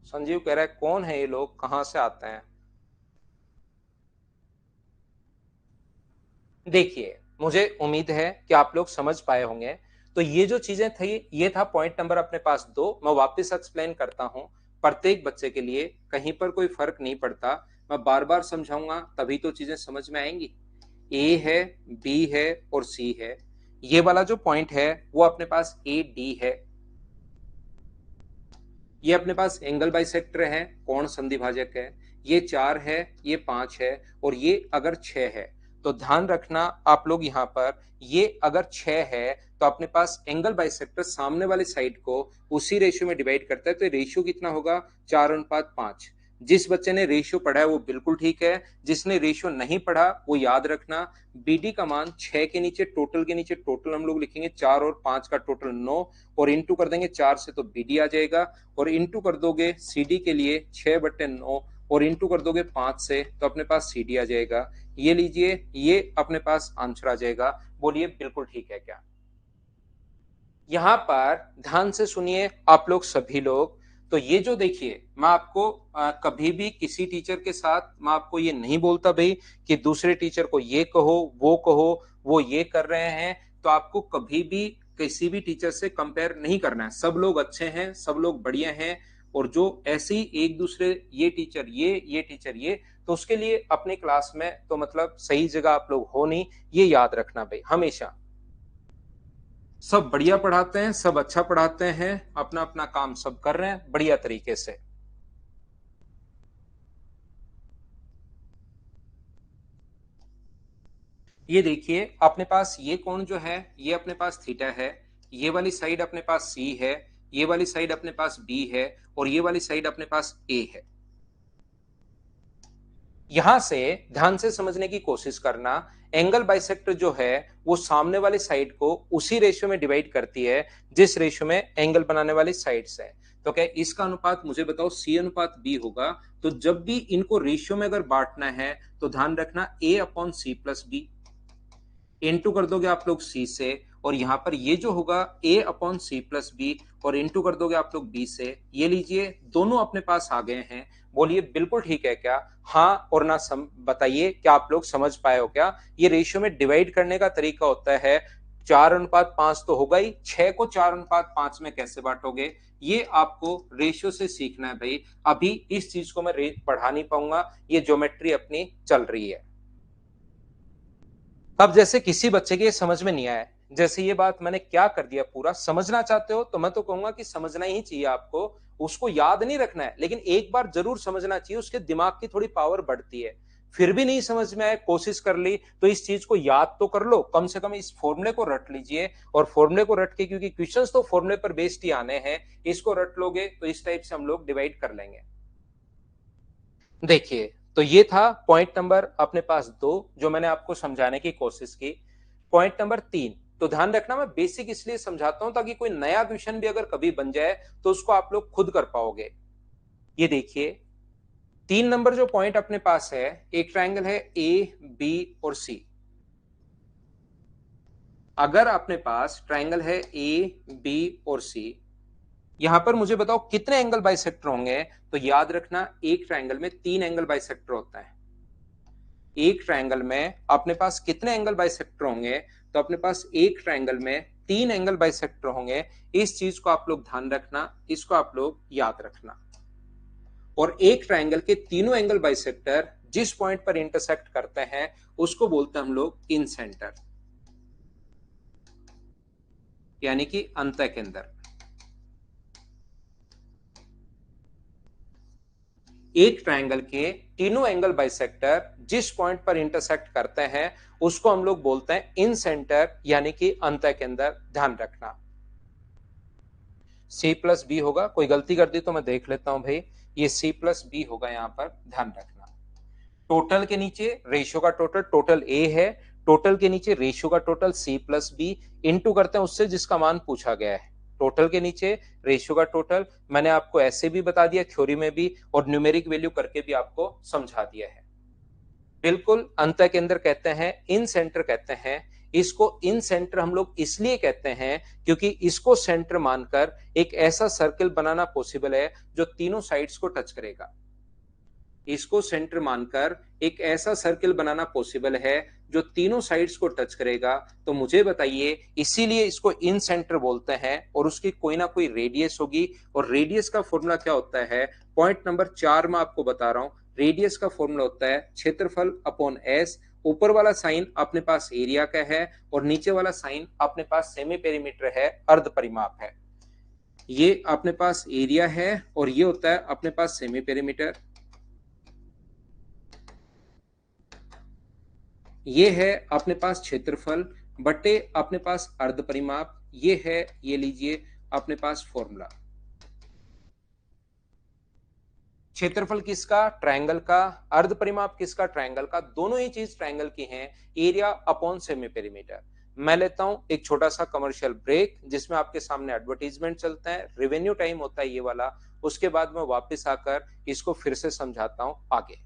संजीव कह रहा है कौन है ये लोग, कहां से आते हैं? देखिए, मुझे उम्मीद है कि आप लोग समझ पाए होंगे। तो ये जो चीजें थी, ये था पॉइंट नंबर अपने पास 2। मैं वापस एक्सप्लेन करता हूं, प्रत्येक बच्चे के लिए कहीं पर कोई फर्क नहीं पड़ता। मैं बार बार समझाऊंगा तभी तो चीजें समझ में आएंगी। ए है, बी है और सी है। ये वाला जो पॉइंट है वो अपने पास ए डी है। ये अपने पास एंगल बाइसेक्टर है, कोण संधिभाजक है, ये 4 है, ये 5 है और ये अगर 6 है तो ध्यान रखना आप लोग यहाँ पर, ये अगर 6 है तो अपने पास एंगल बाइसेक्टर सामने वाले साइड को उसी रेशियो में डिवाइड करता है, तो रेशियो कितना होगा 4:5। जिस बच्चे ने रेशियो पढ़ा है वो बिल्कुल ठीक है, जिसने रेशियो नहीं पढ़ा वो याद रखना, बीडी का मान 6 के नीचे टोटल हम लोग लिखेंगे 4 और 5 का टोटल 9 और इंटू कर देंगे 4 से तो बीडी आ जाएगा और इंटू कर दोगे सीडी के लिए 6/9 और इंटू कर दोगे 5 से तो अपने पास सीडी आ जाएगा। ये लीजिए, ये अपने पास आंसर आ जाएगा। बोलिए बिल्कुल ठीक है क्या? यहां पर ध्यान से सुनिए आप लोग सभी लोग। तो ये जो देखिए, मैं आपको कभी भी किसी टीचर के साथ मैं आपको ये नहीं बोलता भाई कि दूसरे टीचर को ये कहो वो ये कर रहे हैं, तो आपको कभी भी किसी भी टीचर से कंपेयर नहीं करना है। सब लोग अच्छे हैं, सब लोग बढ़िया हैं और जो ऐसे ही एक दूसरे ये टीचर ये टीचर ये, तो उसके लिए अपनी क्लास में तो मतलब सही जगह आप लोग हो नहीं, ये याद रखना भाई हमेशा। सब बढ़िया पढ़ाते हैं, सब अच्छा पढ़ाते हैं, अपना अपना काम सब कर रहे हैं बढ़िया तरीके से। ये देखिए अपने पास ये कोण जो है ये अपने पास थीटा है, ये वाली साइड अपने पास सी है, ये वाली साइड अपने पास बी है और ये वाली साइड अपने पास ए है। यहां से ध्यान से समझने की कोशिश करना, एंगल बाइसेक्टर जो है वो सामने वाली साइड को उसी रेशियो में डिवाइड करती है जिस रेशियो में एंगल बनाने वाली साइड्स है। तो क्या इसका अनुपात मुझे बताओ C/B होगा? तो जब भी इनको रेशियो में अगर बांटना है तो ध्यान रखना A/C+B इंटू कर दोगे आप लोग C से और यहां पर ये जो होगा A/C+B और इंटू कर दोगे आप लोग B से। ये लीजिए दोनों अपने पास आ गए हैं। बोलिए बिल्कुल ठीक है क्या? हाँ और ना बताइए क्या आप लोग समझ पाए हो क्या? ये रेशियो में डिवाइड करने का तरीका होता है 4:5 तो होगा ही, 6 को 4:5 में कैसे बांटोगे ये आपको रेशियो से सीखना है भाई। अभी इस चीज को मैं पढ़ा नहीं पाऊंगा, ये ज्योमेट्री अपनी चल रही है। अब जैसे किसी बच्चे के समझ में नहीं आया, जैसे ये बात मैंने क्या कर दिया, पूरा समझना चाहते हो तो मैं तो कहूंगा कि समझना ही चाहिए आपको, उसको याद नहीं रखना है लेकिन एक बार जरूर समझना चाहिए, उसके दिमाग की थोड़ी पावर बढ़ती है। फिर भी नहीं समझ में आए, कोशिश कर ली तो इस चीज को याद तो कर लो, कम से कम इस फॉर्मूले को रट लीजिए और फॉर्मूले को रट के, क्योंकि क्वेश्चंस तो फॉर्मूले पर बेस्ड ही आने हैं, इसको रट लोगे तो इस टाइप से हम लोग डिवाइड कर लेंगे। देखिए तो ये था पॉइंट नंबर अपने पास 2 जो मैंने आपको समझाने की कोशिश की। पॉइंट नंबर 3, तो ध्यान रखना मैं बेसिक इसलिए समझाता हूं ताकि कोई नया क्वेश्चन भी अगर कभी बन जाए तो उसको आप लोग खुद कर पाओगे। ये देखिए 3 नंबर जो पॉइंट अपने पास है, एक ट्रायंगल है ए बी और सी। अगर अपने पास ट्रायंगल है ए बी और सी, यहां पर मुझे बताओ कितने एंगल बाइसेक्टर होंगे? तो याद रखना एक ट्रायंगल में 3 एंगल बाइसेक्टर होता है। एक ट्रायंगल में अपने पास कितने एंगल बाइसेक्टर होंगे? तो अपने पास एक ट्रायंगल में 3 एंगल बाइसेक्टर होंगे। इस चीज को आप लोग ध्यान रखना, इसको आप लोग याद रखना। और एक ट्रायंगल के तीनों एंगल बाइसेक्टर जिस पॉइंट पर इंटरसेक्ट करते हैं उसको बोलते हैं हम लोग इन सेंटर, यानी कि अंतः केंद्र। एक ट्रायंगल के तीनों एंगल बाइसेक्टर जिस पॉइंट पर इंटरसेक्ट करते हैं उसको हम लोग बोलते हैं इन सेंटर, यानी कि अंतः केंद्र। ध्यान रखना C+B होगा, कोई गलती कर दी तो मैं देख लेता हूं भाई, ये C+B होगा यहां पर, ध्यान रखना। टोटल के नीचे रेशियो का टोटल A है, टोटल के नीचे रेशियो का टोटल C+B इंटू करते हैं उससे जिसका मान पूछा गया है। टोटल के नीचे रेशियो का टोटल मैंने आपको ऐसे भी बता दिया थ्योरी में भी और न्यूमेरिक वैल्यू करके भी आपको समझा दिया है। बिल्कुल अंतः केंद्र कहते हैं, इन सेंटर कहते हैं। इसको इन सेंटर हम लोग इसलिए कहते हैं क्योंकि इसको सेंटर मानकर एक ऐसा सर्कल बनाना पॉसिबल है जो तीनों साइड्स को टच करेगा। इसको सेंटर मानकर एक ऐसा सर्कल बनाना पॉसिबल है जो तीनों साइड्स को टच करेगा। तो मुझे बताइए, इसीलिए इसको इन सेंटर बोलते हैं और उसकी कोई ना कोई रेडियस होगी। और रेडियस का फॉर्मूला क्या होता है? पॉइंट नंबर 4 में आपको बता रहा हूं, रेडियस का फॉर्मूला होता है क्षेत्रफल अपॉन एस। ऊपर वाला साइन अपने पास एरिया का है और नीचे वाला साइन अपने पास सेमी पेरीमीटर है, अर्ध परिमाप है। ये अपने पास एरिया है और ये होता है अपने पास सेमी पेरीमीटर। ये है अपने पास क्षेत्रफल बटे अपने पास अर्ध परिमाप। ये है, ये लीजिए अपने पास फॉर्मूला। क्षेत्रफल किसका? ट्रायंगल का। अर्ध परिमाप किसका? ट्रायंगल का। दोनों ही चीज ट्रायंगल की हैं। Area upon semi perimeter. मैं लेता हूं एक छोटा सा कमर्शियल ब्रेक जिसमें आपके सामने एडवर्टीजमेंट चलता है, रेवेन्यू टाइम होता है ये वाला। उसके बाद मैं वापस आकर इसको फिर से समझाता हूं आगे।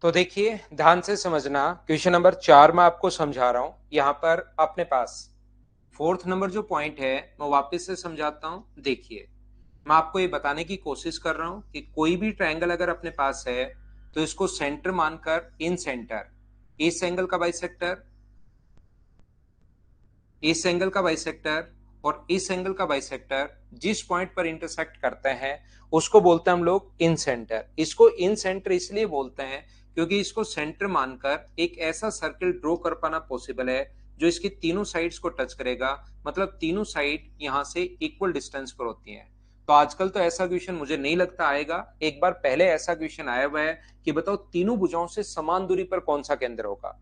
तो देखिए ध्यान से समझना, क्वेश्चन नंबर 4 में आपको समझा रहा हूं। यहां पर अपने पास फोर्थ नंबर जो पॉइंट है मैं वापस से समझाता हूं। देखिए मैं आपको ये बताने की कोशिश कर रहा हूं कि कोई भी ट्रायंगल अगर अपने पास है तो इसको सेंटर मानकर इन सेंटर इस एंगल का बाइसेक्टर, इस एंगल का बाइसेक्टर और इस एंगल का बाइसेक्टर जिस पॉइंट पर इंटरसेक्ट करते हैं उसको बोलते हैं हम लोग इन सेंटर। इसको इन सेंटर इसलिए बोलते हैं क्योंकि इसको सेंटर मानकर एक ऐसा सर्किल ड्रॉ कर पाना पॉसिबल है जो इसकी तीनों साइड्स को टच करेगा, मतलब तीनों साइड यहां से इक्वल डिस्टेंस पर होती हैं। तो आजकल तो ऐसा क्वेश्चन मुझे नहीं लगता आएगा, एक बार पहले ऐसा क्वेश्चन आया हुआ है कि बताओ तीनों भुजाओं से समान दूरी पर कौन सा केंद्र होगा।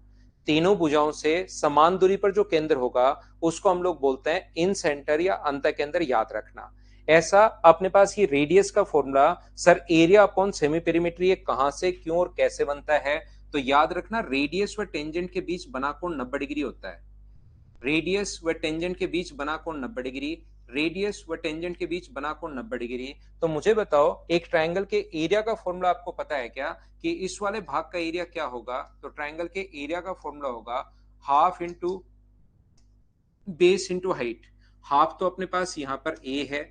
तीनों भुजाओं से समान दूरी पर जो केंद्र होगा उसको हम लोग बोलते हैं इन सेंटर या अंत केंद्र, याद रखना। ऐसा अपने पास ये रेडियस का formula sir area upon semi perimeter ये कहां से क्यों और कैसे बनता है, तो याद रखना रेडियस व टेंजेंट के बीच बना कोण 90 डिग्री होता है। रेडियस व टेंजेंट के बीच बना कोण 90 डिग्री, रेडियस व टेंजेंट के बीच बना कोण 90 डिग्री। तो मुझे बताओ एक ट्रायंगल के एरिया का फॉर्मूला आपको पता है क्या कि इस वाले भाग का एरिया क्या होगा, तो ट्रायंगल के एरिया का फॉर्मूला होगा half into base into height. Half तो अपने पास यहां पर ए है,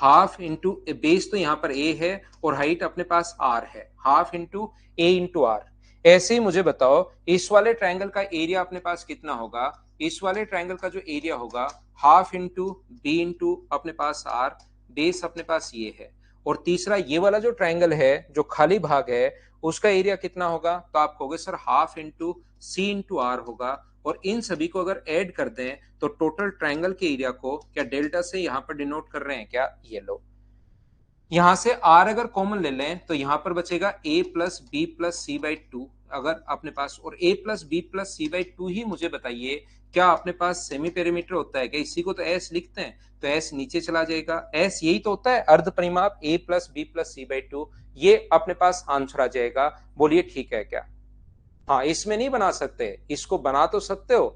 हाफ इंटू बेस तो यहां पर ए है और हाइट अपने पास आर है, half into A into R. ऐसे ही मुझे बताओ इस वाले ट्रायंगल का एरिया अपने पास कितना होगा, इस वाले ट्रायंगल का जो एरिया होगा हाफ इंटू बी इंटू अपने पास आर, बेस अपने पास ये है। और तीसरा ये वाला जो ट्रायंगल है जो खाली भाग है उसका एरिया कितना होगा, तो आप कहोगे sir half into C into R होगा। और इन सभी को अगर ऐड कर दें तो टोटल ट्रायंगल के एरिया को क्या डेल्टा से यहां पर डिनोट कर रहे हैं क्या, ये लो। यहां से आर अगर कॉमन ले लें तो यहां पर बचेगा A plus B plus C by two अगर अपने पास, और A plus B plus C by two ही मुझे बताइए क्या अपने पास सेमी पेरीमीटर होता है क्या, इसी को तो एस लिखते हैं तो एस नीचे चला जाएगा, एस यही तो होता है अर्ध परिमाप A plus B plus C by two, ये अपने पास आंसर आ जाएगा। बोलिए ठीक है क्या। हाँ इसमें नहीं बना सकते, इसको बना तो सकते हो,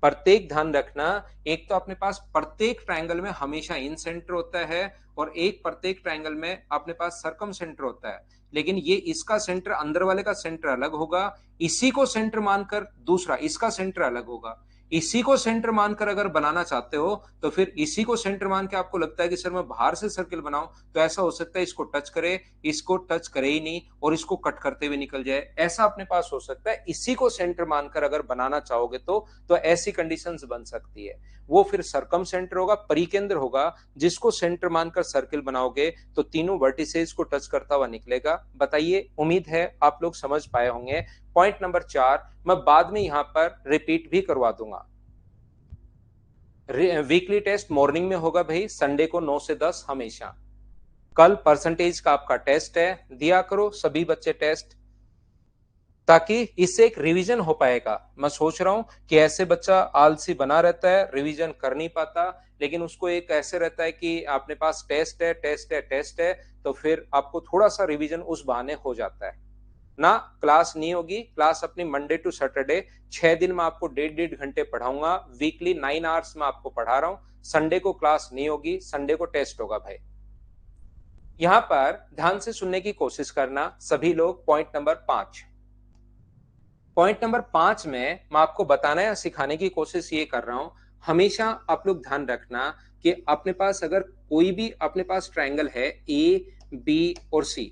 प्रत्येक ध्यान रखना एक तो अपने पास प्रत्येक ट्रायंगल में हमेशा इन सेंटर होता है और एक प्रत्येक ट्रायंगल में अपने पास सर्कम सेंटर होता है, लेकिन ये इसका सेंटर अंदर वाले का सेंटर अलग होगा, इसी को सेंटर मानकर दूसरा इसका सेंटर अलग होगा। इसी को सेंटर मानकर अगर बनाना चाहते हो तो फिर इसी को सेंटर मान के आपको लगता है कि सर मैं बाहर से सर्किल बनाऊं, तो ऐसा हो सकता है इसको टच करे, इसको टच करे ही नहीं और इसको कट करते हुए निकल जाए, ऐसा अपने पास हो सकता है। इसी को सेंटर मानकर अगर बनाना चाहोगे तो ऐसी कंडीशंस बन सकती है, वो फिर सरकम सेंटर होगा, परिकेंद्र होगा, जिसको सेंटर मानकर सर्किल बनाओगे तो तीनों वर्टिसेस को टच करता हुआ निकलेगा। बताइए, उम्मीद है आप लोग समझ पाए होंगे। पॉइंट नंबर 4 मैं बाद में यहां पर रिपीट भी करवा दूंगा। वीकली टेस्ट मॉर्निंग में होगा भाई, संडे को 9 से 10 हमेशा। कल परसेंटेज का आपका टेस्ट है, दिया करो सभी बच्चे टेस्ट, ताकि इससे एक रिवीजन हो पाएगा। मैं सोच रहा हूं कि ऐसे बच्चा आलसी बना रहता है, रिवीजन कर नहीं पाता, लेकिन उसको एक ऐसे रहता है कि अपने पास टेस्ट है टेस्ट है टेस्ट है, तो फिर आपको थोड़ा सा रिवीजन उस बहाने हो जाता है ना। क्लास नहीं होगी, क्लास अपनी मंडे टू सैटरडे 6 दिन में आपको 1.5 घंटे पढ़ाऊंगा, वीकली 9 आवर्स में आपको पढ़ा रहा हूं। संडे को क्लास नहीं होगी, संडे को टेस्ट होगा भाई। यहां पर ध्यान से सुनने की कोशिश करना सभी लोग। पॉइंट नंबर 5 में मैं आपको बताना या सिखाने की कोशिश ये कर रहा हूं, हमेशा आप लोग ध्यान रखना कि अपने पास अगर कोई भी अपने पास ट्रायंगल है ए बी और सी,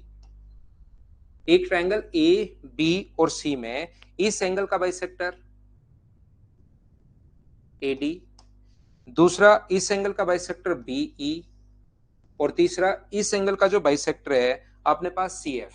एक ट्रायंगल ए बी और सी में इस एंगल का बाइसेक्टर एडी, दूसरा इस एंगल का बाइसेक्टर बीई, और तीसरा इस एंगल का जो बाइसेक्टर है अपने पास सी एफ,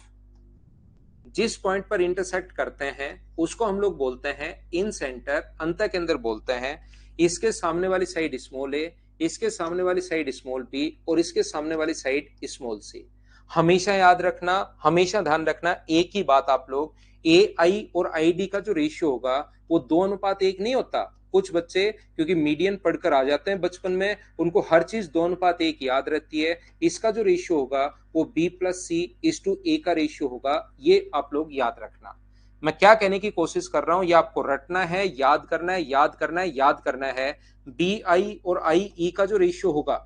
जिस पॉइंट पर इंटरसेक्ट करते हैं उसको हम लोग बोलते हैं इन सेंटर, अंत के अंदर बोलते हैं। इसके सामने वाली साइड स्मॉल ए, इसके सामने वाली साइड स्मॉल बी और इसके सामने वाली साइड स्मॉल सी। हमेशा याद रखना, हमेशा ध्यान रखना एक ही बात आप लोग, ए आई और आई डी का जो रेशियो होगा वो 2:1 नहीं होता। कुछ बच्चे क्योंकि मीडियन पढ़कर आ जाते हैं बचपन में, उनको हर चीज 2:1 याद रहती है। इसका जो रेशियो होगा वो B plus C is to A का रेशियो होगा, ये आप लोग याद रखना। मैं क्या कहने की कोशिश कर रहा हूं, ये आपको रटना है, याद करना है, याद करना है, याद करना है। बी आई और आई ई का जो रेशियो होगा,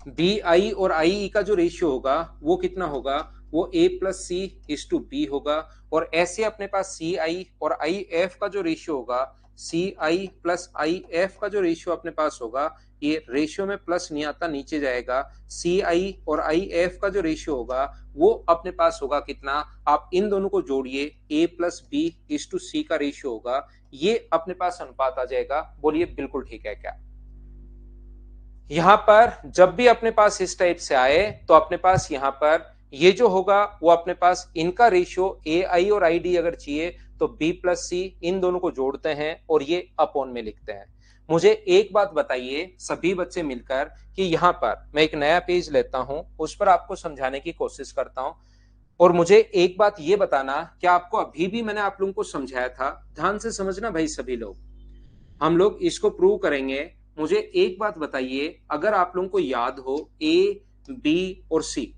बी आई और आई ई का जो रेशियो होगा वो कितना होगा, वो A plus C is to B होगा। और ऐसे अपने पास सी आई और आई एफ का जो रेशियो होगा, सी आई प्लस आई एफ का जो रेशियो अपने पास होगा ये रेशियो में प्लस नहीं आता, नीचे जाएगा। सी आई और आई एफ का जो रेशियो होगा वो अपने पास होगा कितना, आप इन दोनों को जोड़िए, ए प्लस बी इज टू सी का रेशियो होगा, ये अपने पास अनुपात आ जाएगा। बोलिए बिल्कुल ठीक है क्या? यहां पर जब भी अपने पास इस टाइप से आए तो अपने पास यहां पर ये जो होगा वो अपने पास इनका रेशियो ए आई और आई डी अगर चाहिए तो बी प्लस सी, इन दोनों को जोड़ते हैं और ये अपॉन में लिखते हैं। मुझे एक बात बताइए सभी बच्चे मिलकर कि यहां पर मैं एक नया पेज लेता हूं, उस पर आपको समझाने की कोशिश करता हूं, और मुझे एक बात ये बताना कि आपको अभी भी मैंने आप लोगों को समझाया था, ध्यान से समझना भाई सभी लोग, हम लोग इसको प्रूव करेंगे। मुझे एक बात बताइए, अगर आप लोगों को याद हो ए बी और सी,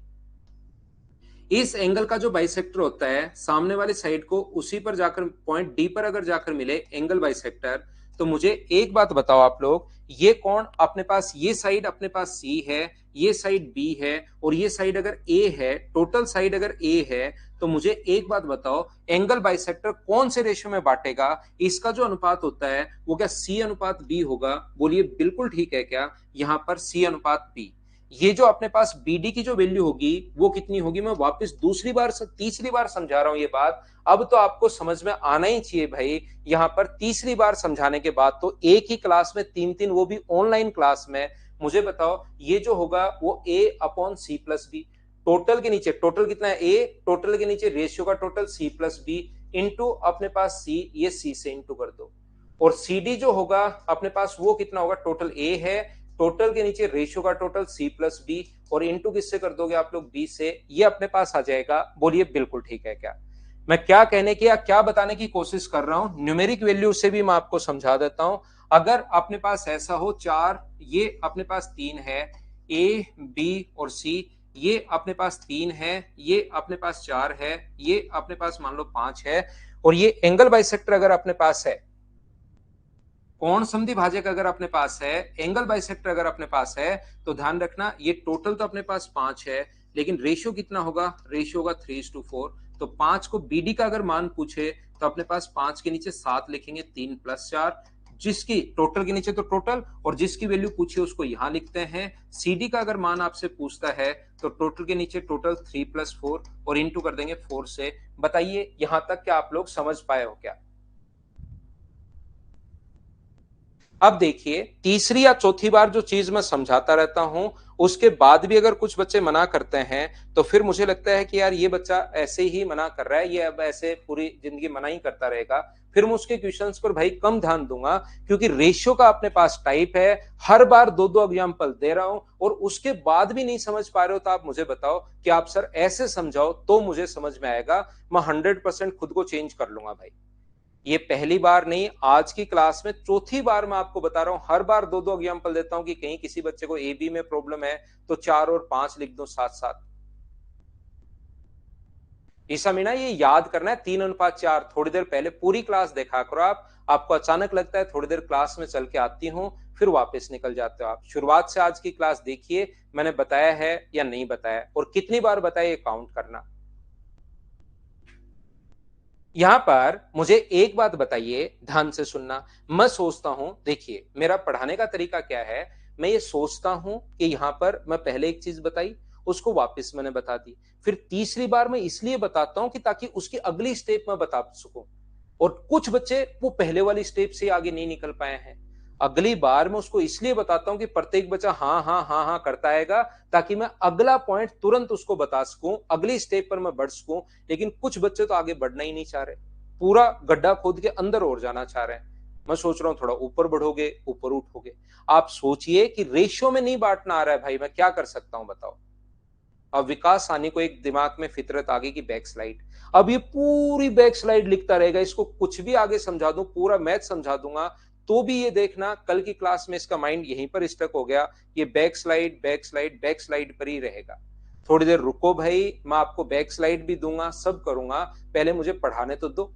इस एंगल का जो बाइसेक्टर होता है सामने वाली साइड को उसी पर जाकर पॉइंट डी पर अगर जाकर मिले एंगल बाइसेक्टर, तो मुझे एक बात बताओ आप लोग, ये कौन अपने पास, ये साइड अपने पास सी है, ये साइड बी है और ये साइड अगर ए है, टोटल साइड अगर ए है, तो मुझे एक बात बताओ एंगल बाइसेक्टर कौन से रेशियो में बांटेगा? इसका जो अनुपात होता है वो क्या सी अनुपात बी होगा? बोलिए बिल्कुल ठीक है क्या? यहां पर सी अनुपात बी। ये जो अपने पास बीडी की जो वैल्यू होगी वो कितनी होगी? मैं वापस दूसरी बार तीसरी बार समझा रहा हूं ये बात, अब तो आपको समझ में आना ही चाहिए भाई। यहां पर तीसरी बार समझाने के बाद तो एक ही क्लास में तीन तीन, वो भी ऑनलाइन क्लास में, मुझे बताओ ये जो होगा वो A upon C plus B, total के नीचे टोटल कितना है ए, टोटल के नीचे रेशियो का total C plus B into अपने पास सी, ये सी से इंटू कर दो, और सी डी जो होगा अपने पास वो कितना होगा, टोटल ए है, टोटल के नीचे रेशियो का टोटल सी प्लस बी और इंटू किससे कर दोगे आप लोग, बी से, ये अपने पास आ जाएगा। बोलिए बिल्कुल ठीक है क्या? मैं क्या कहने की या क्या बताने की कोशिश कर रहा हूं, न्यूमेरिक वैल्यू से भी मैं आपको समझा देता हूं। अगर अपने पास ऐसा हो चार, ये अपने पास तीन है, ए बी और सी, ये अपने पास तीन है, ये अपने पास चार है, ये अपने पास मान लो पांच है, और ये एंगल बाइसेक्टर अगर अपने पास है, कोण समद्वि भाजक अगर अपने पास है, एंगल बाइसेक्टर अगर अपने पास है, तो ध्यान रखना ये टोटल तो अपने पास पांच है, लेकिन रेशियो कितना होगा, रेशियो होगा 3:4। तो पांच को बीडी का अगर मान पूछे तो अपने पास पांच के नीचे सात लिखेंगे, 3 + 4, जिसकी टोटल के नीचे तो टोटल, और जिसकी वैल्यू पूछी उसको यहां लिखते हैं। सीडी का अगर मान आपसे पूछता है तो टोटल के नीचे टोटल 3 + 4 और इंटू कर देंगे 4 से। बताइए यहां तक क्या आप लोग समझ पाए हो क्या? अब देखिए तीसरी या चौथी बार जो चीज मैं समझाता रहता हूं, उसके बाद भी अगर कुछ बच्चे मना करते हैं तो फिर मुझे लगता है कि यार ये बच्चा ऐसे ही मना कर रहा है, ये अब ऐसे पूरी जिंदगी मना ही करता रहेगा, फिर मैं उसके क्वेश्चंस पर भाई कम ध्यान दूंगा, क्योंकि रेशियो का अपने पास टाइप है, हर बार दो दो एग्जाम्पल दे रहा हूं और उसके बाद भी नहीं समझ पा रहे हो तो आप मुझे बताओ कि आप सर ऐसे समझाओ तो मुझे समझ में आएगा, मैं 100% खुद को चेंज कर लूंगा भाई। ये पहली बार नहीं, आज की क्लास में चौथी बार मैं आपको बता रहा हूं, हर बार दो दो एग्जाम्पल देता हूं कि कहीं किसी बच्चे को ए बी में प्रॉब्लम है तो 4 और 5 लिख दो साथ साथ। ईसा मीना ये याद करना है 3:4, थोड़ी देर पहले पूरी क्लास देखा करो आप, आपको अचानक लगता है थोड़ी देर क्लास में चल के आती हूं फिर वापस निकल जाते हो आप। शुरुआत से आज की क्लास देखिए, मैंने बताया है या नहीं बताया और कितनी बार बताया ये काउंट करना। यहां पर मुझे एक बात बताइए, ध्यान से सुनना। मैं सोचता हूं, देखिए मेरा पढ़ाने का तरीका क्या है, मैं ये सोचता हूं कि यहां पर मैं पहले एक चीज बताई, उसको वापस मैंने बता दी, फिर तीसरी बार मैं इसलिए बताता हूं कि ताकि उसकी अगली स्टेप मैं बता सकूं। और कुछ बच्चे वो पहले वाली स्टेप से आगे नहीं निकल पाए हैं, अगली बार मैं उसको इसलिए बताता हूं कि प्रत्येक बच्चा हाँ हाँ हाँ हाँ करता आएगा, ताकि मैं अगला पॉइंट तुरंत उसको बता सकूं, अगली स्टेप पर मैं बढ़ सकूं। लेकिन कुछ बच्चे तो आगे बढ़ना ही नहीं चाह रहे, पूरा गड्ढा खोद के अंदर और जाना चाह रहे हैं। मैं सोच रहा हूं थोड़ा ऊपर बढ़ोगे, ऊपर उठोगे। आप सोचिए कि रेशियो में नहीं बांटना आ रहा है भाई, मैं क्या कर सकता हूं बताओ? अब विकास सानी को एक दिमाग में फितरत आ गई कि बैक स्लाइड, अब ये पूरी बैक स्लाइड लिखता रहेगा, इसको कुछ भी आगे समझा दूं, पूरा मैथ समझा दूंगा, तो भी ये देखना कल की क्लास में इसका माइंड यहीं पर स्टक हो गया, ये back slide back slide back slide पर ही रहेगा। थोड़ी देर रुको भाई, मैं आपको बैक स्लाइड भी दूंगा, सब करूंगा, पहले मुझे पढ़ाने तो दो।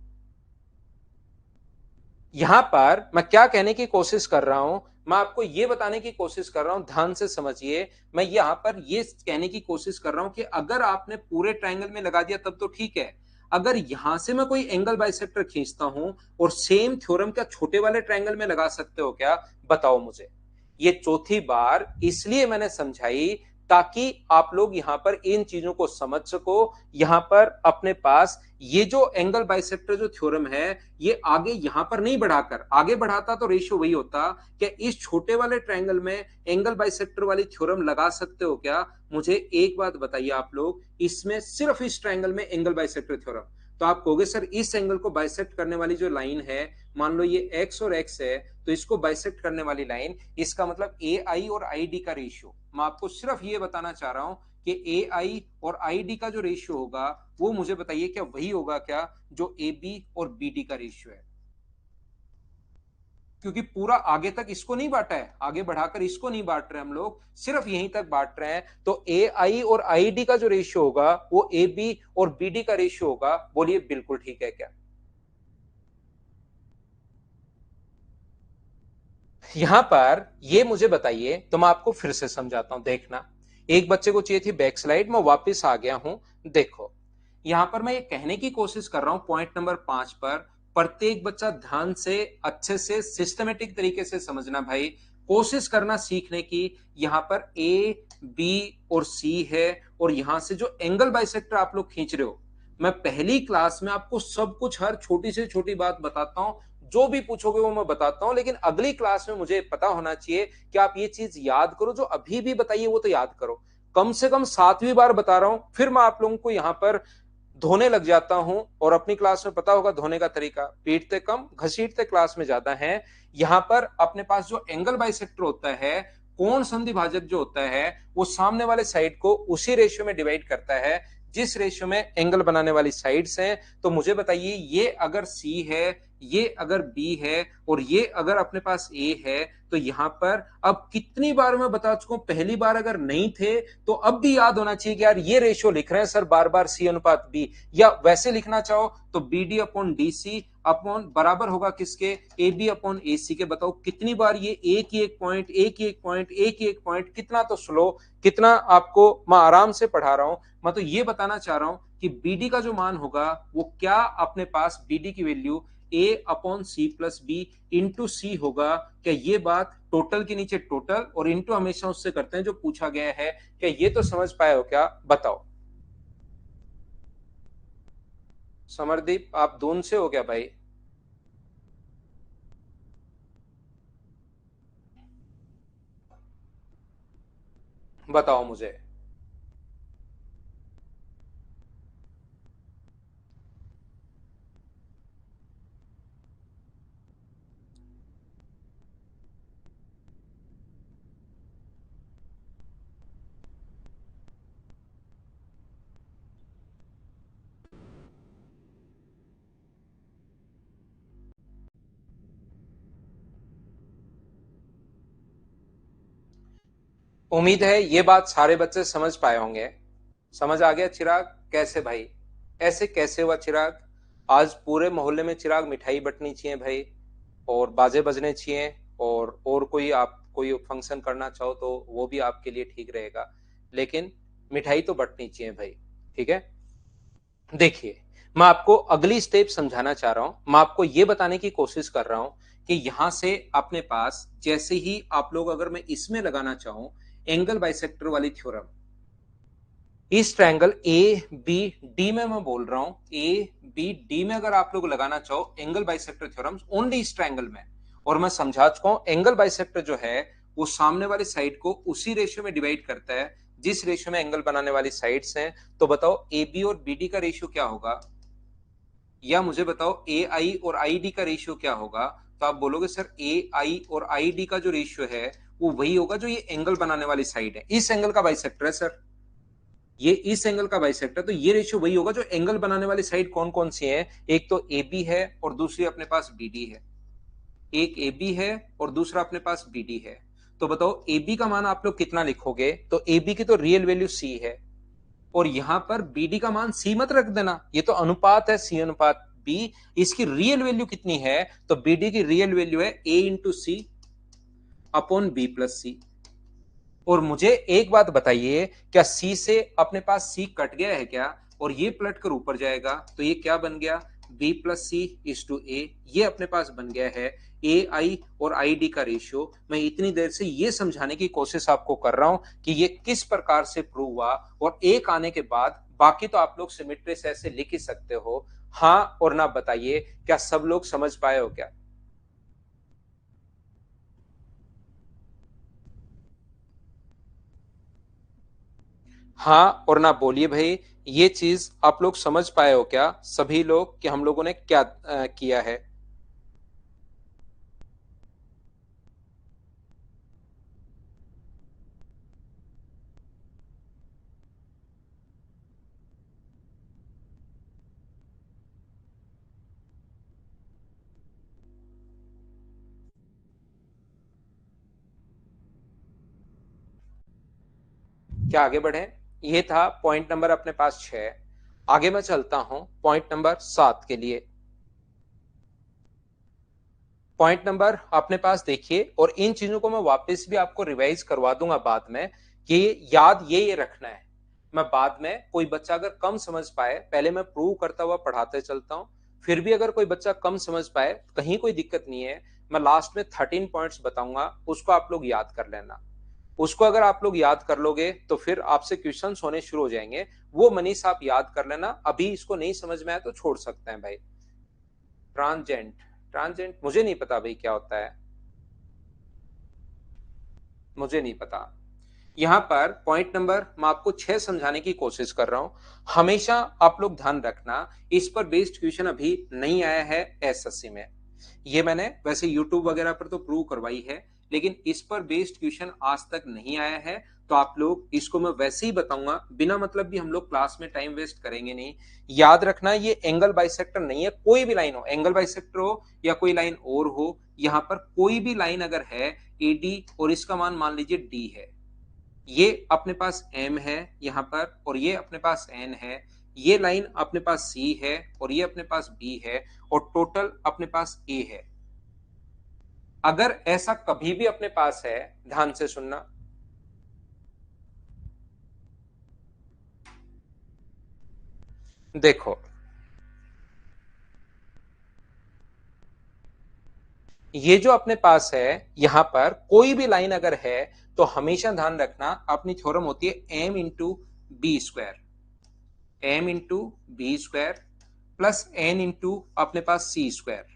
यहां पर मैं क्या कहने की कोशिश कर रहा हूं, मैं आपको यह बताने की कोशिश कर रहा हूं, ध्यान से समझिए। मैं यहां पर यह कहने की कोशिश कर रहा हूं कि अगर आपने पूरे ट्रायंगल में लगा दिया तब तो ठीक है, अगर यहां से मैं कोई एंगल बाइसेक्टर खींचता हूं और सेम थ्योरम क्या छोटे वाले ट्रायंगल में लगा सकते हो क्या? बताओ मुझे। ये चौथी बार इसलिए मैंने समझाई ताकि आप लोग यहां पर इन चीजों को समझ सको। यहां पर अपने पास ये जो एंगल बाइसेक्टर जो थ्योरम है ये आगे यहां पर नहीं बढ़ाकर, आगे बढ़ाता तो रेशियो वही होता। क्या इस छोटे वाले ट्रायंगल में एंगल बाइसेक्टर वाली थ्योरम लगा सकते हो क्या? मुझे एक बात बताइए आप लोग, इसमें सिर्फ इस ट्रायंगल में एंगल बाइसेक्टर थ्योरम, तो आप कहोगे सर इस एंगल को बाइसेक्ट करने वाली जो लाइन है, मान लो ये x और x है, तो इसको बाइसेक्ट करने वाली लाइन, इसका मतलब ए आई और आई डी का रेशियो। मैं आपको सिर्फ ये बताना चाह रहा हूं कि ए आई और आई डी का जो रेशियो होगा वो मुझे बताइए क्या वही होगा क्या जो ए बी और बी डी का रेशियो है? क्योंकि पूरा आगे तक इसको नहीं बांटा है, आगे बढ़ाकर इसको नहीं बांट रहे हम लोग, सिर्फ यहीं तक बांट रहे हैं। तो ए आई और आई डी का जो रेशियो होगा वो ए बी और बी डी का रेशियो होगा। बोलिए बिल्कुल ठीक है क्या? यहां पर ये मुझे बताइए, तो मैं आपको फिर से समझाता हूं, देखना। एक बच्चे को चाहिए थी बैक स्लाइड, मैं वापस आ गया हूं। देखो यहां पर मैं ये कहने की कोशिश कर रहा हूं पॉइंट नंबर 5 पर, प्रत्येक बच्चा ध्यान से अच्छे से सिस्टमेटिक तरीके से समझना भाई, कोशिश करना सीखने की। यहां पर ए बी और सी है, और यहां से जो एंगल बाइसेक्टर आप लोग खींच रहे हो, मैं पहली क्लास में आपको सब कुछ हर छोटी से छोटी बात बताता हूं, जो भी पूछोगे वो मैं बताता हूं, लेकिन अगली क्लास में मुझे पता होना चाहिए कि आप ये चीज याद करो, जो अभी भी बताइए वो तो याद करो। कम से कम 7वीं बार बता रहा हूं, फिर मैं आप लोगों को यहां पर धोने लग जाता हूं, और अपनी क्लास में पता होगा धोने का तरीका, पीटते कम घसीटते क्लास में ज्यादा है। यहां पर अपने पास जो एंगल बाइसेक्टर होता है, कोण संधि भाजक जो होता है, वो सामने वाले साइड को उसी रेशियो में डिवाइड करता है जिस रेशियो में एंगल बनाने वाली साइड्स हैं। तो मुझे बताइए ये अगर सी है, ये अगर बी है, और ये अगर अपने पास ए है, तो यहां पर अब कितनी बार मैं बता चुका हूं, पहली बार अगर नहीं थे तो अब भी याद होना चाहिए कि यार ये रेशियो लिख रहे हैं सर बार बार सी अनुपात बी, या वैसे लिखना चाहो तो B D upon D C upon बराबर होगा किसके, ए बी अपॉन ए सी के। बताओ कितनी बार ये एक ही एक पॉइंट, एक ही एक पॉइंट, एक ही एक पॉइंट, कितना तो स्लो, कितना आपको मैं आराम से पढ़ा रहा हूं। मैं तो ये बताना चाह रहा हूं कि बीडी का जो मान होगा वो क्या अपने पास बीडी की value A upon C plus B into C होगा। क्या ये बात टोटल के नीचे टोटल और इंटू हमेशा उससे करते हैं जो पूछा गया है, क्या ये तो समझ पाए हो क्या? बताओ समरदीप, आप दून से हो क्या भाई? बताओ मुझे। उम्मीद है ये बात सारे बच्चे समझ पाए होंगे। समझ आ गया चिराग? कैसे भाई, ऐसे कैसे हुआ चिराग? आज पूरे मोहल्ले में चिराग मिठाई बंटनी चाहिए भाई, और बाजे बजने चाहिए, और कोई आप कोई फंक्शन करना चाहो तो वो भी आपके लिए ठीक रहेगा, लेकिन मिठाई तो बंटनी चाहिए भाई। ठीक है, देखिए मैं आपको अगली स्टेप समझाना चाह रहा हूं। मैं आपको यह बताने की कोशिश कर रहा हूं कि यहां से अपने पास जैसे ही आप लोग, अगर मैं इसमें लगाना चाहूं एंगल बाइसेक्टर वाली थ्योरम, इस ट्रायंगल ए बी डी में मैं बोल रहा हूं, ए बी डी में अगर आप लोग लगाना चाहो एंगल बाइसेक्टर थ्योरम ओनली इस ट्रायंगल में, और मैं समझा चुका हूं एंगल बाइसेक्टर जो है वो सामने वाली साइड को उसी रेशियो में डिवाइड करता है जिस रेशियो में एंगल बनाने वाली साइड्स हैं। तो बताओ ए बी और बी डी का रेशियो क्या होगा, या मुझे बताओ ए आई और आई डी का रेशियो क्या होगा? तो आप बोलोगे सर ए आई और आई डी का जो रेशियो है वो वही होगा जो ये एंगल बनाने वाली साइड है, इस एंगल का बाइसेक्टर है सर, ये इस एंगल का बाइसेक्टर, तो ये रेशियो वही होगा जो एंगल बनाने वाली साइड कौन कौन सी है, एक तो ए बी है और दूसरी अपने पास बी डी है, एक ए बी है और दूसरा अपने पास बी डी है। तो बताओ ए बी का मान आप लोग कितना लिखोगे? तो ए बी की तो रियल वैल्यू सी है, और यहां पर बीडी का मान सी मत रख देना, ये तो अनुपात है सी अनुपात बी, इसकी रियल वैल्यू कितनी है? तो बीडी की रियल वैल्यू है ए इंटू सी अपॉन बी प्लस सी। और मुझे एक बात बताइए, क्या सी से अपने पास सी कट गया है क्या, और ये पलट कर ऊपर जाएगा तो ये क्या बन गया, B plus C is to A, ये अपने पास बन गया है ए आई और आई डी का रेशियो। मैं इतनी देर से ये समझाने की कोशिश आपको कर रहा हूं कि ये किस प्रकार से प्रूव हुआ, और एक आने के बाद बाकी तो आप लोग सिमेट्री से ऐसे लिख ही सकते हो। हाँ और ना बताइए, क्या सब लोग समझ पाए हो क्या? हाँ और ना बोलिए भाई, ये चीज आप लोग समझ पाए हो क्या सभी लोग, कि हम लोगों ने क्या किया है? क्या आगे बढ़े? ये था पॉइंट नंबर अपने पास 6। आगे मैं चलता हूं पॉइंट नंबर 7 के लिए। पॉइंट नंबर अपने पास देखिए, और इन चीजों को मैं वापस भी आपको रिवाइज करवा दूंगा बाद में, कि याद ये रखना है। मैं बाद में कोई बच्चा अगर कम समझ पाए, पहले मैं प्रूव करता हुआ पढ़ाते चलता हूं, फिर भी अगर कोई बच्चा कम समझ पाए कहीं कोई दिक्कत नहीं है, मैं लास्ट में 13 पॉइंट्स बताऊंगा, उसको आप लोग याद कर लेना। उसको अगर आप लोग याद कर लोगे तो फिर आपसे क्वेश्चंस होने शुरू हो जाएंगे। वो मनीष आप याद कर लेना, अभी इसको नहीं समझ में आया तो छोड़ सकते हैं भाई। ट्रांजेंट, ट्रांजेंट मुझे नहीं पता भाई क्या होता है, मुझे नहीं पता। यहां पर पॉइंट नंबर मैं आपको 6 समझाने की कोशिश कर रहा हूं। हमेशा आप लोग ध्यान रखना, इस पर बेस्ड क्वेश्चन अभी नहीं आया है एसएससी में। ये मैंने वैसे यूट्यूब वगैरह पर तो प्रूव करवाई है, लेकिन इस पर बेस्ड क्वेश्चन आज तक नहीं आया है। तो आप लोग इसको मैं वैसे ही बताऊंगा, बिना मतलब भी हम लोग क्लास में टाइम वेस्ट करेंगे नहीं। याद रखना, ये एंगल बाइसेक्टर नहीं है, कोई भी लाइन हो, एंगल बाइसेक्टर हो या कोई लाइन और हो, यहां पर कोई भी लाइन अगर है एडी और इसका मान लीजिए डी है, ये अपने पास एम है यहां पर, और ये अपने पास एन है, ये लाइन अपने पास सी है, और ये अपने पास बी है, और टोटल अपने पास ए है। अगर ऐसा कभी भी अपने पास है, ध्यान से सुनना, देखो ये जो अपने पास है, यहां पर कोई भी लाइन अगर है, तो हमेशा ध्यान रखना अपनी थ्योरम होती है M into B square, M into B square plus N into अपने पास सी स्क्वायर,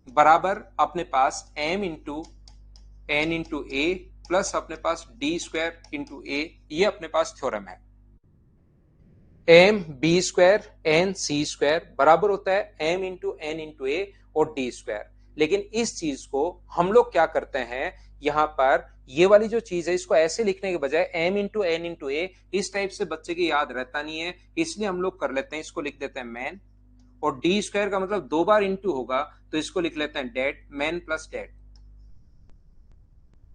बराबर अपने पास M into N into A plus अपने पास डी स्क्वायर इंटू ए, ये अपने पास थ्योरम है। M B square N C square बराबर होता है M into N into A और डी स्क्वायर। लेकिन इस चीज को हम लोग क्या करते हैं, यहां पर ये वाली जो चीज है, इसको ऐसे लिखने के बजाय एम इंटू एन इंटू ए, इस टाइप से बच्चे की याद रहता नहीं है, इसलिए हम लोग कर लेते हैं, इसको लिख देते हैं मैन, और डी स्क्वायर का मतलब 2 बार इंटू होगा, तो इसको लिख लेते हैं डेट, मैन प्लस डेट।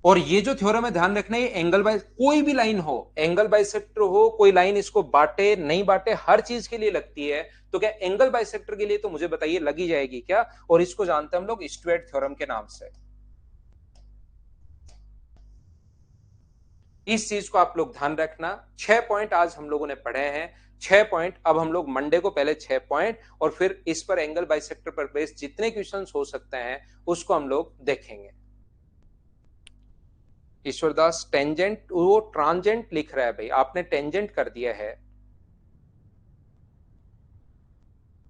और ये जो थ्योरम है ध्यान रखना, ये एंगल बाय कोई भी लाइन हो, एंगल बाइसेक्टर हो, कोई लाइन इसको बांटे नहीं बांटे, हर चीज के लिए लगती है। तो क्या एंगल बाइसेक्टर के लिए तो मुझे बताइए लगी जाएगी क्या? और इसको जानते हैं हम लोग स्ट्रेट थ्योरम के नाम से। इस चीज को आप लोग ध्यान रखना। 6 पॉइंट आज हम लोगों ने पढ़े हैं, 6 पॉइंट। अब हम लोग मंडे को पहले 6 पॉइंट, और फिर इस पर एंगल बाइसेक्टर पर बेस्ड जितने क्वेश्चंस हो सकते हैं उसको हम लोग देखेंगे। ईश्वरदास टेंजेंट, वो ट्रांजेंट लिख रहा है भाई, आपने टेंजेंट कर दिया है,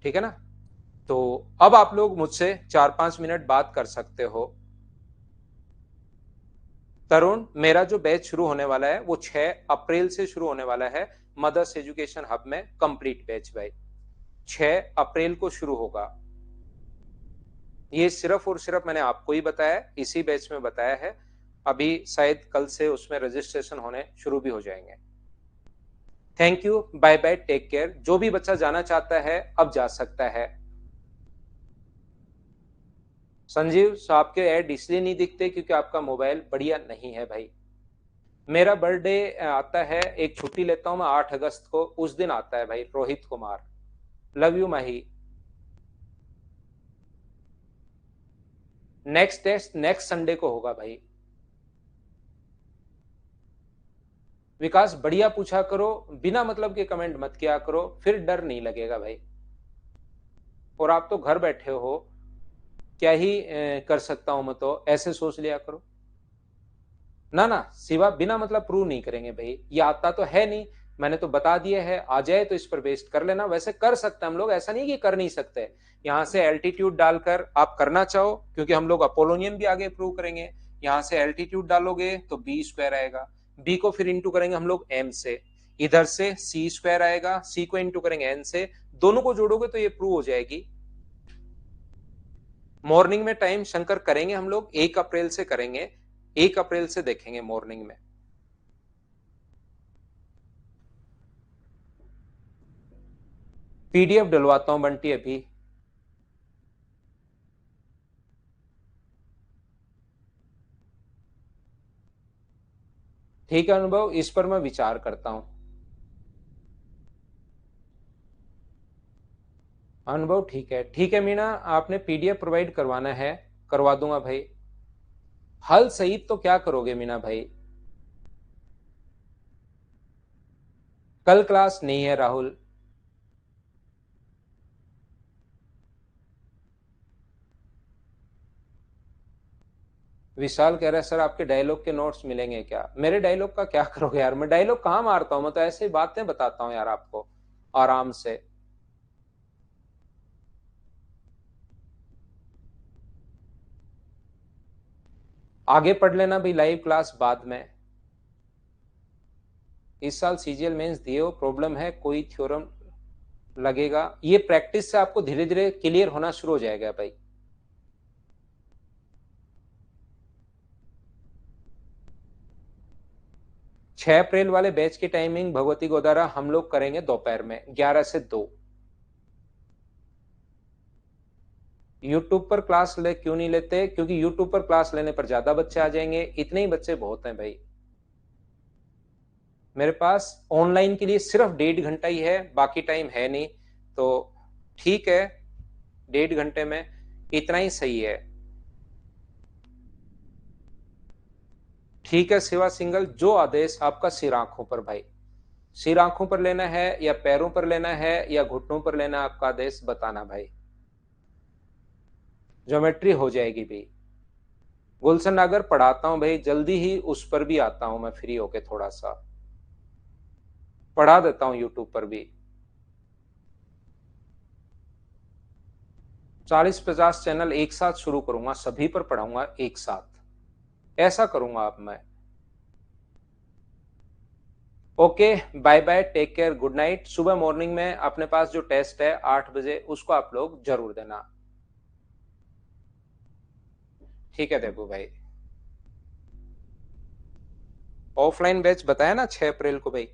ठीक है ना? तो अब आप लोग मुझसे 4-5 मिनट बात कर सकते हो। तरुण, मेरा जो बैच शुरू होने वाला है वो 6 अप्रैल से शुरू होने वाला है, मदर्स एजुकेशन हब में कंप्लीट बैच भाई, 6 अप्रैल को शुरू होगा। ये सिर्फ और सिर्फ मैंने आपको ही बताया, इसी बैच में बताया है। अभी शायद कल से उसमें रजिस्ट्रेशन होने शुरू भी हो जाएंगे। Thank you, bye bye, take care. जो भी बच्चा जाना चाहता है अब जा सकता है। संजीव, सो आपके ऐड इसलिए नहीं दिखते क्योंकि आपका मोबाइल बढ़िया नहीं है भाई। मेरा बर्थडे आता है, एक छुट्टी लेता हूं मैं 8 अगस्त को, उस दिन आता है भाई, Rohit Kumar. Love you Mahi. Next test next Sunday को होगा भाई। विकास बढ़िया पूछा करो, बिना मतलब के कमेंट मत किया करो, फिर डर नहीं लगेगा भाई। और आप तो घर बैठे हो, क्या ही कर सकता हूं मैं, तो ऐसे सोच लिया करो। ना ना, सिवा बिना मतलब प्रूव नहीं करेंगे भाई, ये आता तो है नहीं, मैंने तो बता दिया है, आ जाए तो इस पर बेस्ड कर लेना। वैसे कर सकते हैं हम लोग, ऐसा नहीं कि कर नहीं सकते। यहाँ से एल्टीट्यूड डालकर आप करना चाहो, क्योंकि हम लोग अपोलोनियन भी आगे प्रूव करेंगे। यहाँ से एल्टीट्यूड डालोगे तो बी स्क्वायर आएगा, बी को फिर इंटू करेंगे हम लोग एम से, इधर से सी स्क्वायर आएगा, सी को इंटू करेंगे एन से, दोनों को जोड़ोगे तो ये प्रूव हो जाएगी। मॉर्निंग में टाइम शंकर करेंगे हम लोग, 1 अप्रैल से करेंगे, 1 अप्रैल से देखेंगे मॉर्निंग में। पीडीएफ डलवाता हूं बंटी अभी। ठीक है अनुभव, इस पर मैं विचार करता हूं। अनुभव ठीक है मीना, आपने पीडीएफ प्रोवाइड करवाना है, करवा दूंगा भाई। हल सहित तो क्या करोगे मीना भाई? कल क्लास नहीं है राहुल। विशाल कह रहा है सर आपके डायलॉग के नोट्स मिलेंगे क्या? मेरे डायलॉग का क्या करोगे यार, मैं डायलॉग कहाँ मारता हूँ, मैं तो ऐसे ही बातें बताता हूँ यार आपको, आराम से। आगे पढ़ लेना भाई, लाइव क्लास बाद में। इस साल सीजीएल मेंस दिए हो, प्रॉब्लम है कोई थ्योरम लगेगा? ये प्रैक्टिस से आपको धीरे धीरे क्लियर होना शुरू हो जाएगा भाई। 6 अप्रैल वाले बैच की टाइमिंग भगवती गोदारा हम लोग करेंगे दोपहर में 11 से 2। यूट्यूब पर क्लास ले क्यों नहीं लेते? क्योंकि यूट्यूब पर क्लास लेने पर ज्यादा बच्चे आ जाएंगे, इतने ही बच्चे बहुत हैं भाई। मेरे पास ऑनलाइन के लिए सिर्फ 1.5 घंटा ही है, बाकी टाइम है नहीं। तो ठीक है, 1.5 घंटे में इतना ही सही है। ठीक है शिवा सिंगल, जो आदेश आपका, सिर आंखों पर भाई। सिर आंखों पर लेना है या पैरों पर लेना है या घुटनों पर लेना है, आपका आदेश बताना भाई। ज्योमेट्री हो जाएगी भाई। गुलशन अगर पढ़ाता हूँ भाई, जल्दी ही उस पर भी आता हूं मैं, फ्री होके थोड़ा सा पढ़ा देता हूँ यूट्यूब पर भी। 40-50 चैनल एक साथ शुरू करूंगा, सभी पर पढ़ाऊंगा एक साथ, ऐसा करूंगा अब मैं। Okay, bye bye, take care, good night. सुबह मॉर्निंग में अपने पास जो टेस्ट है 8 बजे, उसको आप लोग जरूर देना। ठीक है देबू भाई। ऑफलाइन बैच बताया ना 6 अप्रैल को भाई।